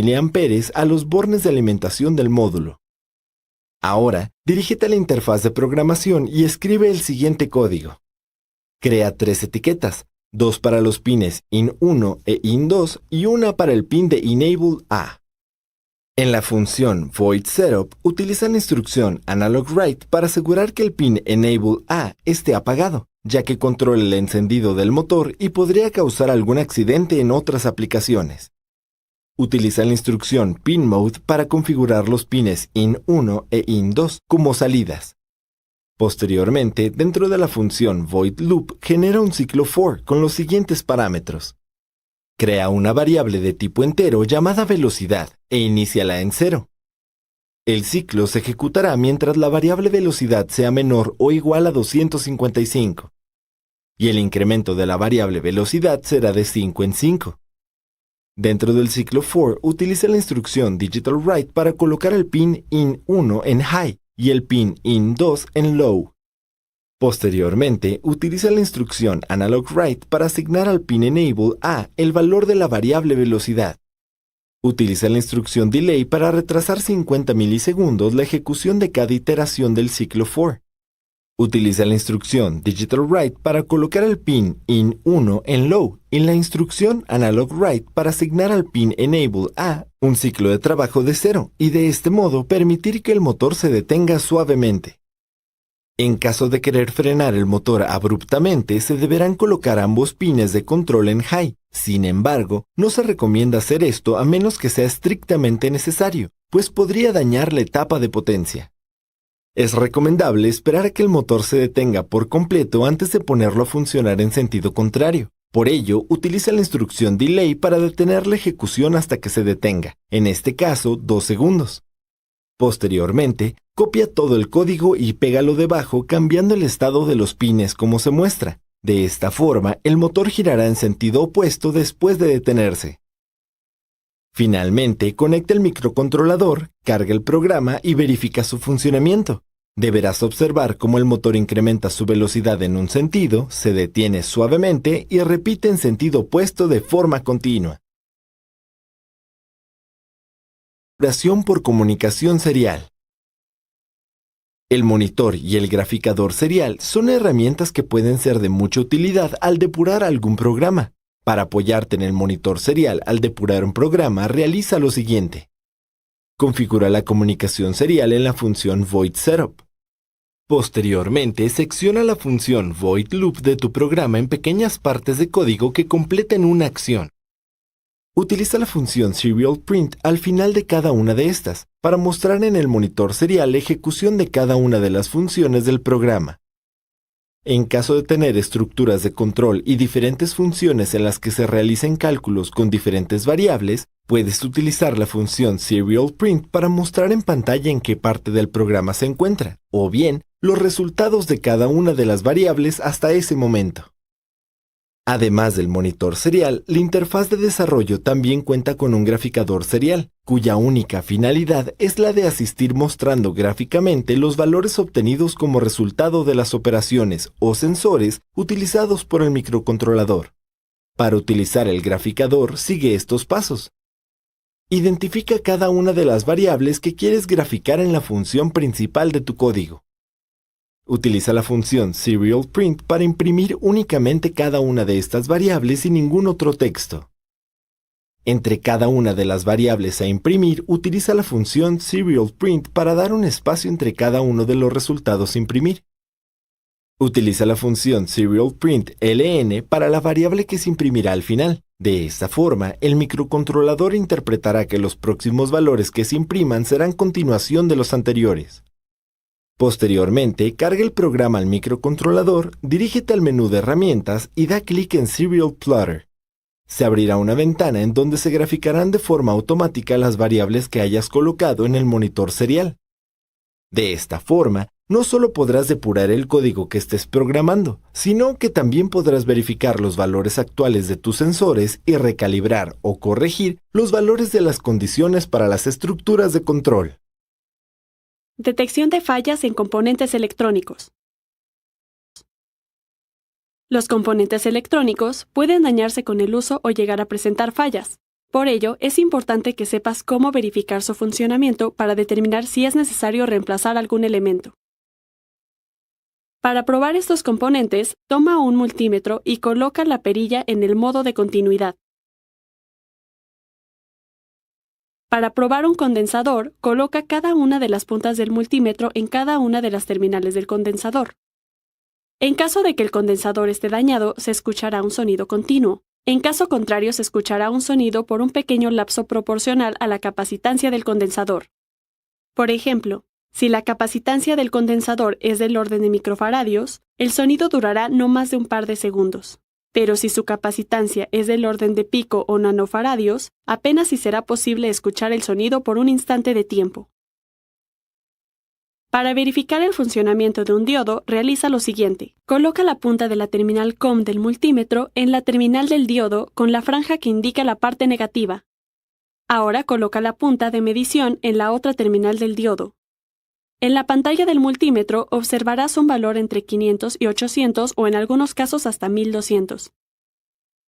[SPEAKER 1] a los bornes de alimentación del módulo. Ahora, dirígete a la interfaz de programación y escribe el siguiente código. Crea 3 etiquetas, 2 para los pines IN1 e IN2 y una para el pin de Enable A. En la función voidSetup, utiliza la instrucción AnalogWrite para asegurar que el pin Enable A esté apagado, ya que controla el encendido del motor y podría causar algún accidente en otras aplicaciones. Utiliza la instrucción PinMode para configurar los pines IN1 e IN2 como salidas. Posteriormente, dentro de la función voidLoop, genera un ciclo for con los siguientes parámetros. Crea una variable de tipo entero llamada velocidad e iníciala en 0. El ciclo se ejecutará mientras la variable velocidad sea menor o igual a 255. Y el incremento de la variable velocidad será de 5 en 5. Dentro del ciclo for, utiliza la instrucción digitalWrite para colocar el pin IN1 en high y el pin IN2 en low. Posteriormente, utiliza la instrucción AnalogWrite para asignar al pin Enable A el valor de la variable velocidad. Utiliza la instrucción Delay para retrasar 50 milisegundos la ejecución de cada iteración del ciclo for. Utiliza la instrucción digitalWrite para colocar el pin IN1 en low y la instrucción AnalogWrite para asignar al pin Enable A un ciclo de trabajo de 0 y de este modo permitir que el motor se detenga suavemente. En caso de querer frenar el motor abruptamente, se deberán colocar ambos pines de control en high. Sin embargo, no se recomienda hacer esto a menos que sea estrictamente necesario, pues podría dañar la etapa de potencia. Es recomendable esperar a que el motor se detenga por completo antes de ponerlo a funcionar en sentido contrario. Por ello, utiliza la instrucción Delay para detener la ejecución hasta que se detenga, en este caso 2 segundos. Posteriormente, copia todo el código y pégalo debajo cambiando el estado de los pines como se muestra. De esta forma, el motor girará en sentido opuesto después de detenerse. Finalmente, conecta el microcontrolador, carga el programa y verifica su funcionamiento. Deberás observar cómo el motor incrementa su velocidad en un sentido, se detiene suavemente y repite en sentido opuesto de forma continua. Configuración por comunicación serial. El monitor y el graficador serial son herramientas que pueden ser de mucha utilidad al depurar algún programa. Para apoyarte en el monitor serial al depurar un programa, realiza lo siguiente. Configura la comunicación serial en la función voidSetup. Posteriormente, secciona la función voidLoop de tu programa en pequeñas partes de código que completen una acción. Utiliza la función serialPrint al final de cada una de estas, para mostrar en el monitor serial la ejecución de cada una de las funciones del programa. En caso de tener estructuras de control y diferentes funciones en las que se realicen cálculos con diferentes variables, puedes utilizar la función serialPrint para mostrar en pantalla en qué parte del programa se encuentra, o bien los resultados de cada una de las variables hasta ese momento. Además del monitor serial, la interfaz de desarrollo también cuenta con un graficador serial, cuya única finalidad es la de asistir mostrando gráficamente los valores obtenidos como resultado de las operaciones o sensores utilizados por el microcontrolador. Para utilizar el graficador, sigue estos pasos. Identifica cada una de las variables que quieres graficar en la función principal de tu código. Utiliza la función serialPrint para imprimir únicamente cada una de estas variables y ningún otro texto. Entre cada una de las variables a imprimir, utiliza la función serialPrint para dar un espacio entre cada uno de los resultados a imprimir. Utiliza la función serialPrintLN para la variable que se imprimirá al final. De esta forma, el microcontrolador interpretará que los próximos valores que se impriman serán continuación de los anteriores. Posteriormente, carga el programa al microcontrolador, dirígete al menú de herramientas y da clic en Serial Plotter. Se abrirá una ventana en donde se graficarán de forma automática las variables que hayas colocado en el monitor serial. De esta forma, no solo podrás depurar el código que estés programando, sino que también podrás verificar los valores actuales de tus sensores y recalibrar o corregir los valores de las condiciones para las estructuras de control.
[SPEAKER 3] Detección de fallas en componentes electrónicos. Los componentes electrónicos pueden dañarse con el uso o llegar a presentar fallas. Por ello, es importante que sepas cómo verificar su funcionamiento para determinar si es necesario reemplazar algún elemento. Para probar estos componentes, toma un multímetro y coloca la perilla en el modo de continuidad. Para probar un condensador, coloca cada una de las puntas del multímetro en cada una de las terminales del condensador. En caso de que el condensador esté dañado, se escuchará un sonido continuo. En caso contrario, se escuchará un sonido por un pequeño lapso proporcional a la capacitancia del condensador. Por ejemplo, si la capacitancia del condensador es del orden de microfaradios, el sonido durará no más de un par de segundos. Pero si su capacitancia es del orden de pico o nanofaradios, apenas si será posible escuchar el sonido por un instante de tiempo. Para verificar el funcionamiento de un diodo, realiza lo siguiente. Coloca la punta de la terminal COM del multímetro en la terminal del diodo con la franja que indica la parte negativa. Ahora coloca la punta de medición en la otra terminal del diodo. En la pantalla del multímetro observarás un valor entre 500 y 800 o en algunos casos hasta 1200.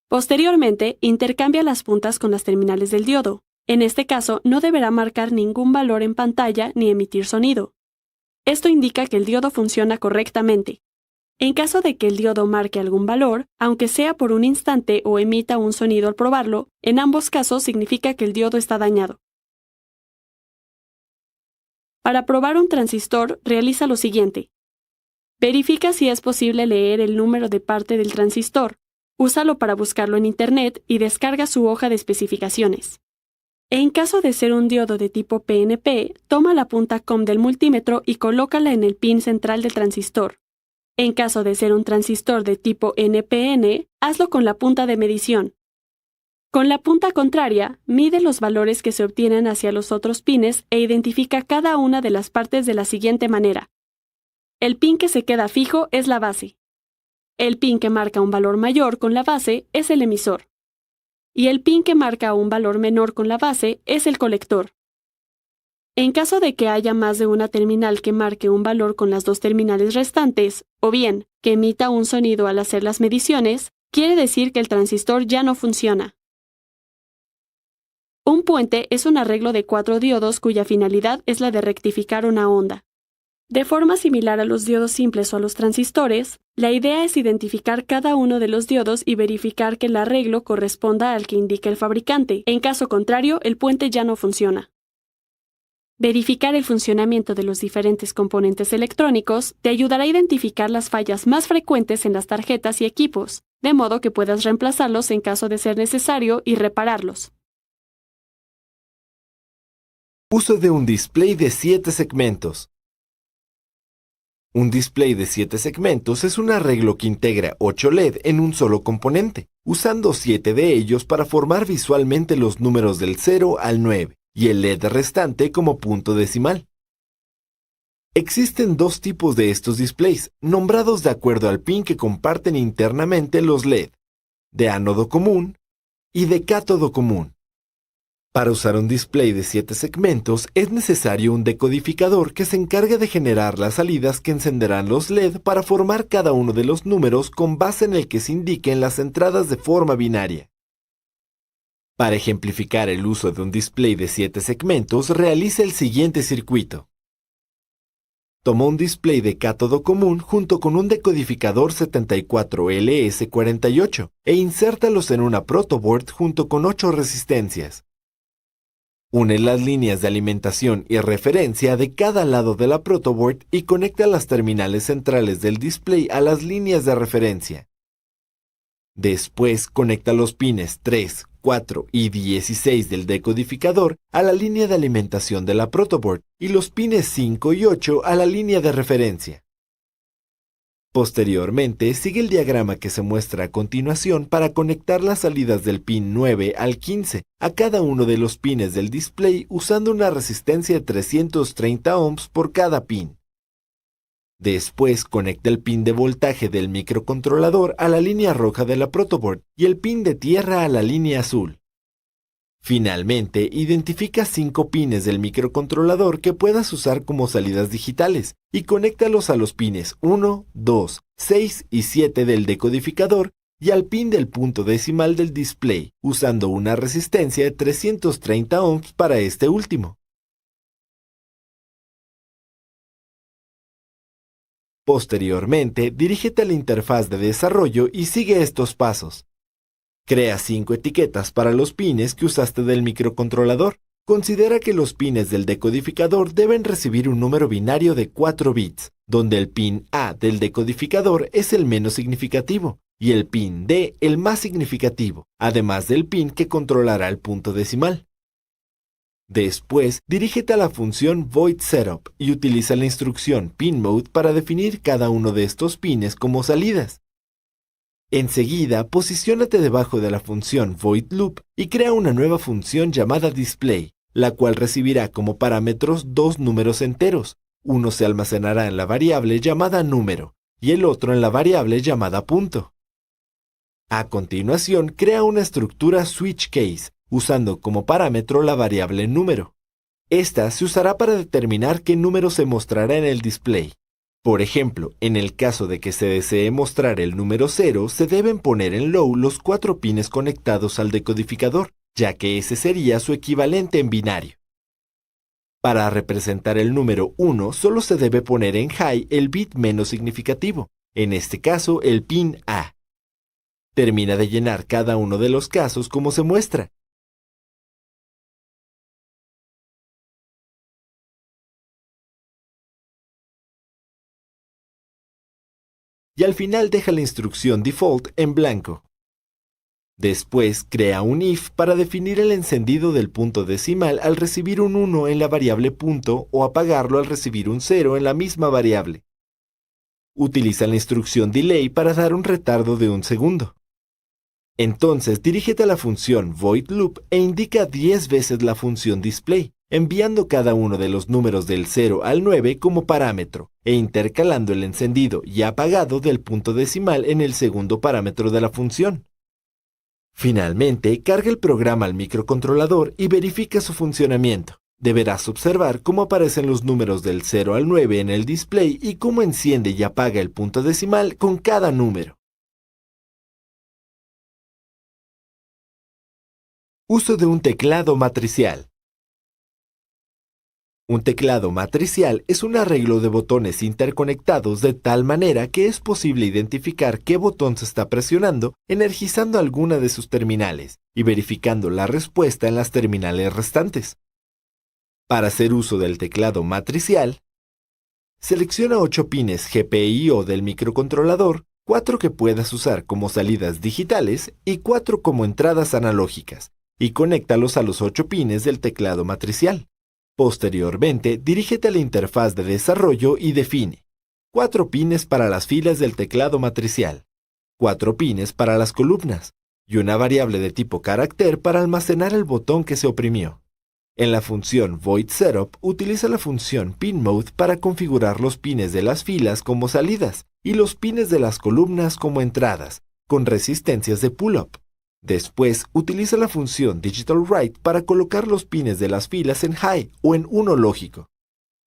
[SPEAKER 3] Posteriormente, intercambia las puntas con las terminales del diodo. En este caso, no deberá marcar ningún valor en pantalla ni emitir sonido. Esto indica que el diodo funciona correctamente. En caso de que el diodo marque algún valor, aunque sea por un instante o emita un sonido al probarlo, en ambos casos significa que el diodo está dañado. Para probar un transistor, realiza lo siguiente. Verifica si es posible leer el número de parte del transistor. Úsalo para buscarlo en Internet y descarga su hoja de especificaciones. En caso de ser un diodo de tipo PNP, toma la punta COM del multímetro y colócala en el pin central del transistor. En caso de ser un transistor de tipo NPN, hazlo con la punta de medición. Con la punta contraria, mide los valores que se obtienen hacia los otros pines e identifica cada una de las partes de la siguiente manera. El pin que se queda fijo es la base. El pin que marca un valor mayor con la base es el emisor. Y el pin que marca un valor menor con la base es el colector. En caso de que haya más de una terminal que marque un valor con las dos terminales restantes, o bien que emita un sonido al hacer las mediciones, quiere decir que el transistor ya no funciona. Un puente es un arreglo de 4 diodos cuya finalidad es la de rectificar una onda. De forma similar a los diodos simples o a los transistores, la idea es identificar cada uno de los diodos y verificar que el arreglo corresponda al que indica el fabricante. En caso contrario, el puente ya no funciona. Verificar el funcionamiento de los diferentes componentes electrónicos te ayudará a identificar las fallas más frecuentes en las tarjetas y equipos, de modo que puedas reemplazarlos en caso de ser necesario y repararlos.
[SPEAKER 1] Uso de un display de 7 segmentos. Un display de 7 segmentos es un arreglo que integra 8 LED en un solo componente, usando 7 de ellos para formar visualmente los números del 0 al 9 y el LED restante como punto decimal. Existen dos tipos de estos displays, nombrados de acuerdo al pin que comparten internamente los LED, de ánodo común y de cátodo común. Para usar un display de 7 segmentos es necesario un decodificador que se encargue de generar las salidas que encenderán los LED para formar cada uno de los números con base en el que se indiquen las entradas de forma binaria. Para ejemplificar el uso de un display de 7 segmentos, realice el siguiente circuito. Toma un display de cátodo común junto con un decodificador 74LS48 e insértalos en una protoboard junto con 8 resistencias. Une las líneas de alimentación y referencia de cada lado de la protoboard y conecta las terminales centrales del display a las líneas de referencia. Después conecta los pines 3, 4 y 16 del decodificador a la línea de alimentación de la protoboard y los pines 5 y 8 a la línea de referencia. Posteriormente, sigue el diagrama que se muestra a continuación para conectar las salidas del pin 9 al 15 a cada uno de los pines del display usando una resistencia de 330 ohms por cada pin. Después, conecta el pin de voltaje del microcontrolador a la línea roja de la protoboard y el pin de tierra a la línea azul. Finalmente, identifica 5 pines del microcontrolador que puedas usar como salidas digitales y conéctalos a los pines 1, 2, 6 y 7 del decodificador y al pin del punto decimal del display, usando una resistencia de 330 ohms para este último. Posteriormente, dirígete a la interfaz de desarrollo y sigue estos pasos. Crea 5 etiquetas para los pines que usaste del microcontrolador. Considera que los pines del decodificador deben recibir un número binario de 4 bits, donde el pin A del decodificador es el menos significativo y el pin D el más significativo, además del pin que controlará el punto decimal. Después, dirígete a la función voidSetup y utiliza la instrucción pinMode para definir cada uno de estos pines como salidas. Enseguida, posiciónate debajo de la función voidLoop y crea una nueva función llamada display, la cual recibirá como parámetros dos números enteros. Uno se almacenará en la variable llamada número y el otro en la variable llamada punto. A continuación, crea una estructura switchCase, usando como parámetro la variable número. Esta se usará para determinar qué número se mostrará en el display. Por ejemplo, en el caso de que se desee mostrar el número 0, se deben poner en low los 4 pines conectados al decodificador, ya que ese sería su equivalente en binario. Para representar el número 1, solo se debe poner en high el bit menos significativo, en este caso el pin A. Termina de llenar cada uno de los casos como se muestra. Y al final deja la instrucción default en blanco. Después crea un if para definir el encendido del punto decimal al recibir un 1 en la variable punto o apagarlo al recibir un 0 en la misma variable. Utiliza la instrucción delay para dar un retardo de 1 segundo. Entonces dirígete a la función voidLoop e indica 10 veces la función display, enviando cada uno de los números del 0 al 9 como parámetro e intercalando el encendido y apagado del punto decimal en el segundo parámetro de la función. Finalmente, carga el programa al microcontrolador y verifica su funcionamiento. Deberás observar cómo aparecen los números del 0 al 9 en el display y cómo enciende y apaga el punto decimal con cada número. Uso de un teclado matricial. Un teclado matricial es un arreglo de botones interconectados de tal manera que es posible identificar qué botón se está presionando, energizando alguna de sus terminales y verificando la respuesta en las terminales restantes. Para hacer uso del teclado matricial, selecciona 8 pines GPIO del microcontrolador, 4 que puedas usar como salidas digitales y 4 como entradas analógicas, y conéctalos a los 8 pines del teclado matricial. Posteriormente, dirígete a la interfaz de desarrollo y define 4 pines para las filas del teclado matricial, 4 pines para las columnas y una variable de tipo carácter para almacenar el botón que se oprimió. En la función voidSetup, utiliza la función pinMode para configurar los pines de las filas como salidas y los pines de las columnas como entradas, con resistencias de pull-up. Después, utiliza la función digitalWrite para colocar los pines de las filas en high o en 1 lógico,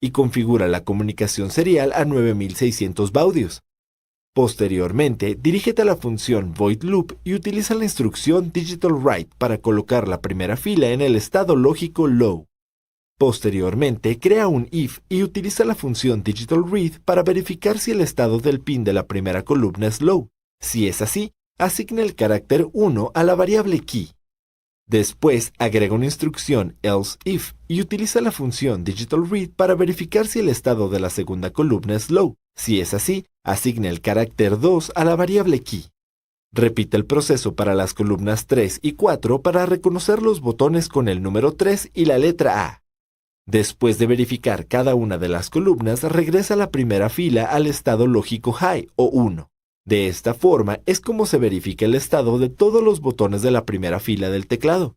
[SPEAKER 1] y configura la comunicación serial a 9600 baudios. Posteriormente, dirígete a la función voidLoop y utiliza la instrucción digitalWrite para colocar la primera fila en el estado lógico low. Posteriormente, crea un if y utiliza la función digitalRead para verificar si el estado del pin de la primera columna es low. Si es así, asigna el carácter 1 a la variable key. Después, agrega una instrucción else if y utiliza la función digitalRead para verificar si el estado de la segunda columna es low. Si es así, asigna el carácter 2 a la variable key. Repite el proceso para las columnas 3 y 4 para reconocer los botones con el número 3 y la letra A. Después de verificar cada una de las columnas, regresa a la primera fila al estado lógico high o 1. De esta forma es como se verifica el estado de todos los botones de la primera fila del teclado.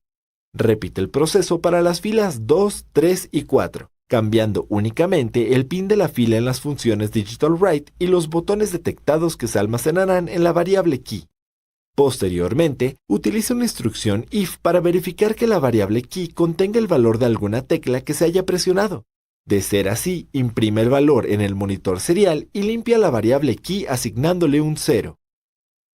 [SPEAKER 1] Repite el proceso para las filas 2, 3 y 4, cambiando únicamente el pin de la fila en las funciones digitalWrite y los botones detectados que se almacenarán en la variable key. Posteriormente, utiliza una instrucción if para verificar que la variable key contenga el valor de alguna tecla que se haya presionado. De ser así, imprime el valor en el monitor serial y limpia la variable key asignándole un 0.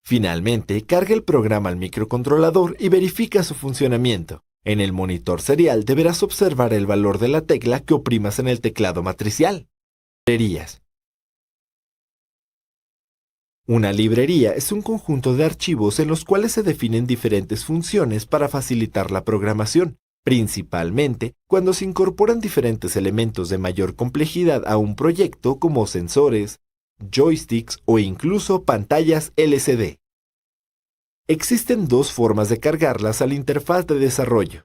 [SPEAKER 1] Finalmente, carga el programa al microcontrolador y verifica su funcionamiento. En el monitor serial deberás observar el valor de la tecla que oprimas en el teclado matricial. Librerías. Una librería es un conjunto de archivos en los cuales se definen diferentes funciones para facilitar la programación, principalmente cuando se incorporan diferentes elementos de mayor complejidad a un proyecto como sensores, joysticks o incluso pantallas LCD. Existen dos formas de cargarlas a la interfaz de desarrollo.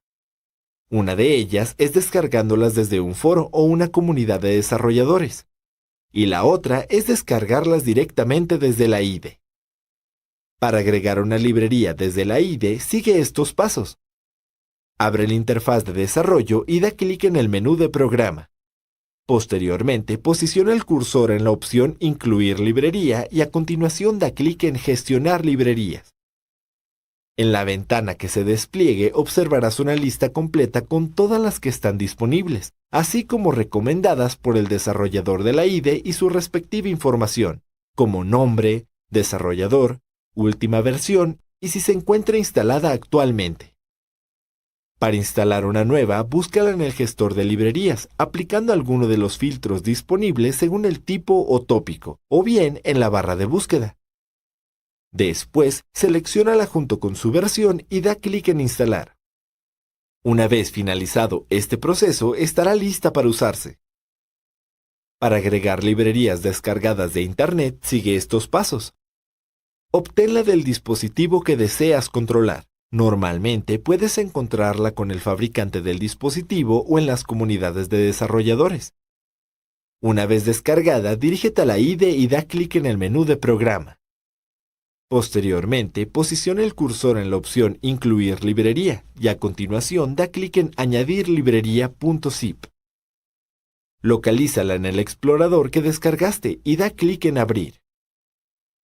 [SPEAKER 1] Una de ellas es descargándolas desde un foro o una comunidad de desarrolladores, y la otra es descargarlas directamente desde la IDE. Para agregar una librería desde la IDE, sigue estos pasos. Abre la interfaz de desarrollo y da clic en el menú de programa. Posteriormente, posiciona el cursor en la opción Incluir librería y a continuación da clic en Gestionar librerías. En la ventana que se despliegue observarás una lista completa con todas las que están disponibles, así como recomendadas por el desarrollador de la IDE y su respectiva información, como nombre, desarrollador, última versión y si se encuentra instalada actualmente. Para instalar una nueva, búscala en el gestor de librerías, aplicando alguno de los filtros disponibles según el tipo o tópico, o bien en la barra de búsqueda. Después, selecciónala junto con su versión y da clic en Instalar. Una vez finalizado este proceso, estará lista para usarse. Para agregar librerías descargadas de Internet, sigue estos pasos. Obténla del dispositivo que deseas controlar. Normalmente puedes encontrarla con el fabricante del dispositivo o en las comunidades de desarrolladores. Una vez descargada, dirígete a la IDE y da clic en el menú de programa. Posteriormente, posiciona el cursor en la opción Incluir librería y a continuación da clic en Añadir librería.zip. Localízala en el explorador que descargaste y da clic en Abrir.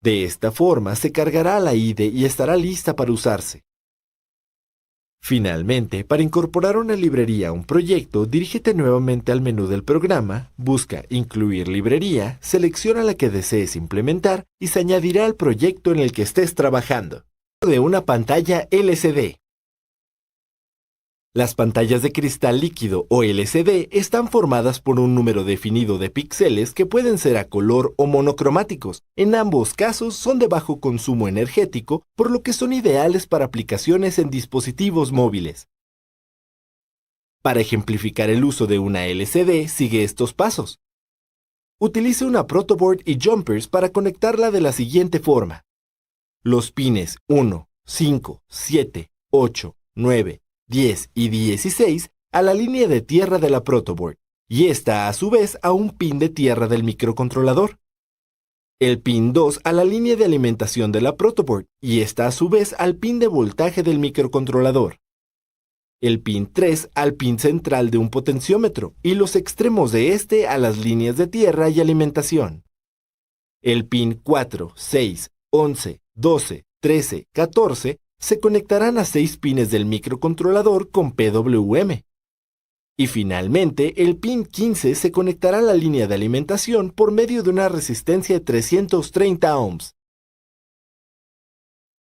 [SPEAKER 1] De esta forma se cargará a la IDE y estará lista para usarse. Finalmente, para incorporar una librería a un proyecto, dirígete nuevamente al menú del programa, busca Incluir librería, selecciona la que desees implementar y se añadirá al proyecto en el que estés trabajando. De una pantalla LCD. Las pantallas de cristal líquido o LCD están formadas por un número definido de píxeles que pueden ser a color o monocromáticos. En ambos casos son de bajo consumo energético, por lo que son ideales para aplicaciones en dispositivos móviles. Para ejemplificar el uso de una LCD, sigue estos pasos. Utilice una protoboard y jumpers para conectarla de la siguiente forma. Los pines 1, 5, 7, 8, 9, 10 y 16 a la línea de tierra de la protoboard, y esta a su vez a un pin de tierra del microcontrolador. El pin 2 a la línea de alimentación de la protoboard, y esta a su vez al pin de voltaje del microcontrolador. El pin 3 al pin central de un potenciómetro, y los extremos de este a las líneas de tierra y alimentación. El pin 4, 6, 11, 12, 13, 14 se conectarán a 6 pines del microcontrolador con PWM. Y finalmente, el pin 15 se conectará a la línea de alimentación por medio de una resistencia de 330 ohms.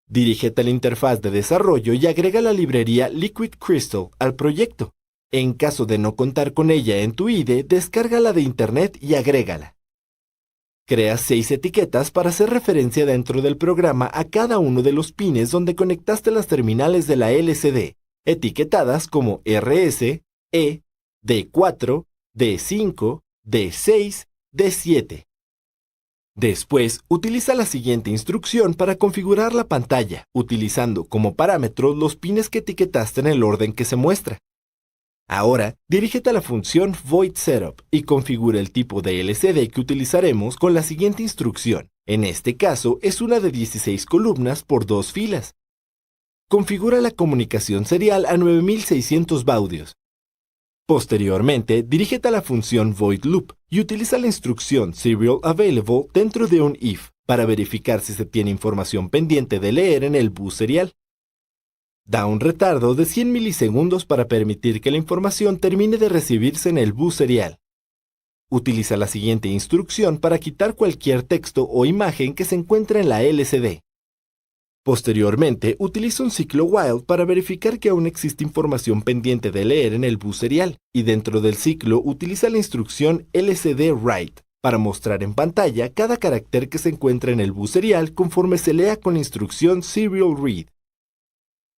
[SPEAKER 1] Dirígete a la interfaz de desarrollo y agrega la librería Liquid Crystal al proyecto. En caso de no contar con ella en tu IDE, descárgala de Internet y agrégala. Crea 6 etiquetas para hacer referencia dentro del programa a cada uno de los pines donde conectaste las terminales de la LCD, etiquetadas como RS, E, D4, D5, D6, D7. Después, utiliza la siguiente instrucción para configurar la pantalla, utilizando como parámetros los pines que etiquetaste en el orden que se muestra. Ahora, dirígete a la función Void Setup y configura el tipo de LCD que utilizaremos con la siguiente instrucción. En este caso, es una de 16 columnas por 2 filas. Configura la comunicación serial a 9600 baudios. Posteriormente, dirígete a la función Void Loop y utiliza la instrucción Serial Available dentro de un if para verificar si se tiene información pendiente de leer en el bus serial. Da un retardo de 100 milisegundos para permitir que la información termine de recibirse en el bus serial. Utiliza la siguiente instrucción para quitar cualquier texto o imagen que se encuentre en la LCD. Posteriormente, utiliza un ciclo while para verificar que aún existe información pendiente de leer en el bus serial, y dentro del ciclo utiliza la instrucción lcd-write para mostrar en pantalla cada carácter que se encuentra en el bus serial conforme se lea con la instrucción serial read.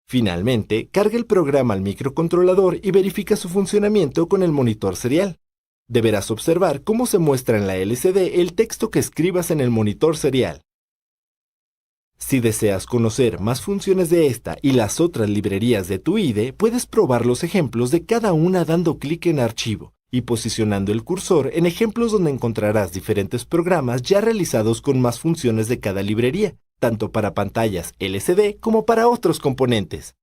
[SPEAKER 1] Finalmente, carga el programa al microcontrolador y verifica su funcionamiento con el monitor serial. Deberás observar cómo se muestra en la LCD el texto que escribas en el monitor serial. Si deseas conocer más funciones de esta y las otras librerías de tu IDE, puedes probar los ejemplos de cada una dando clic en Archivo y posicionando el cursor en ejemplos donde encontrarás diferentes programas ya realizados con más funciones de cada librería, tanto para pantallas LCD como para otros componentes.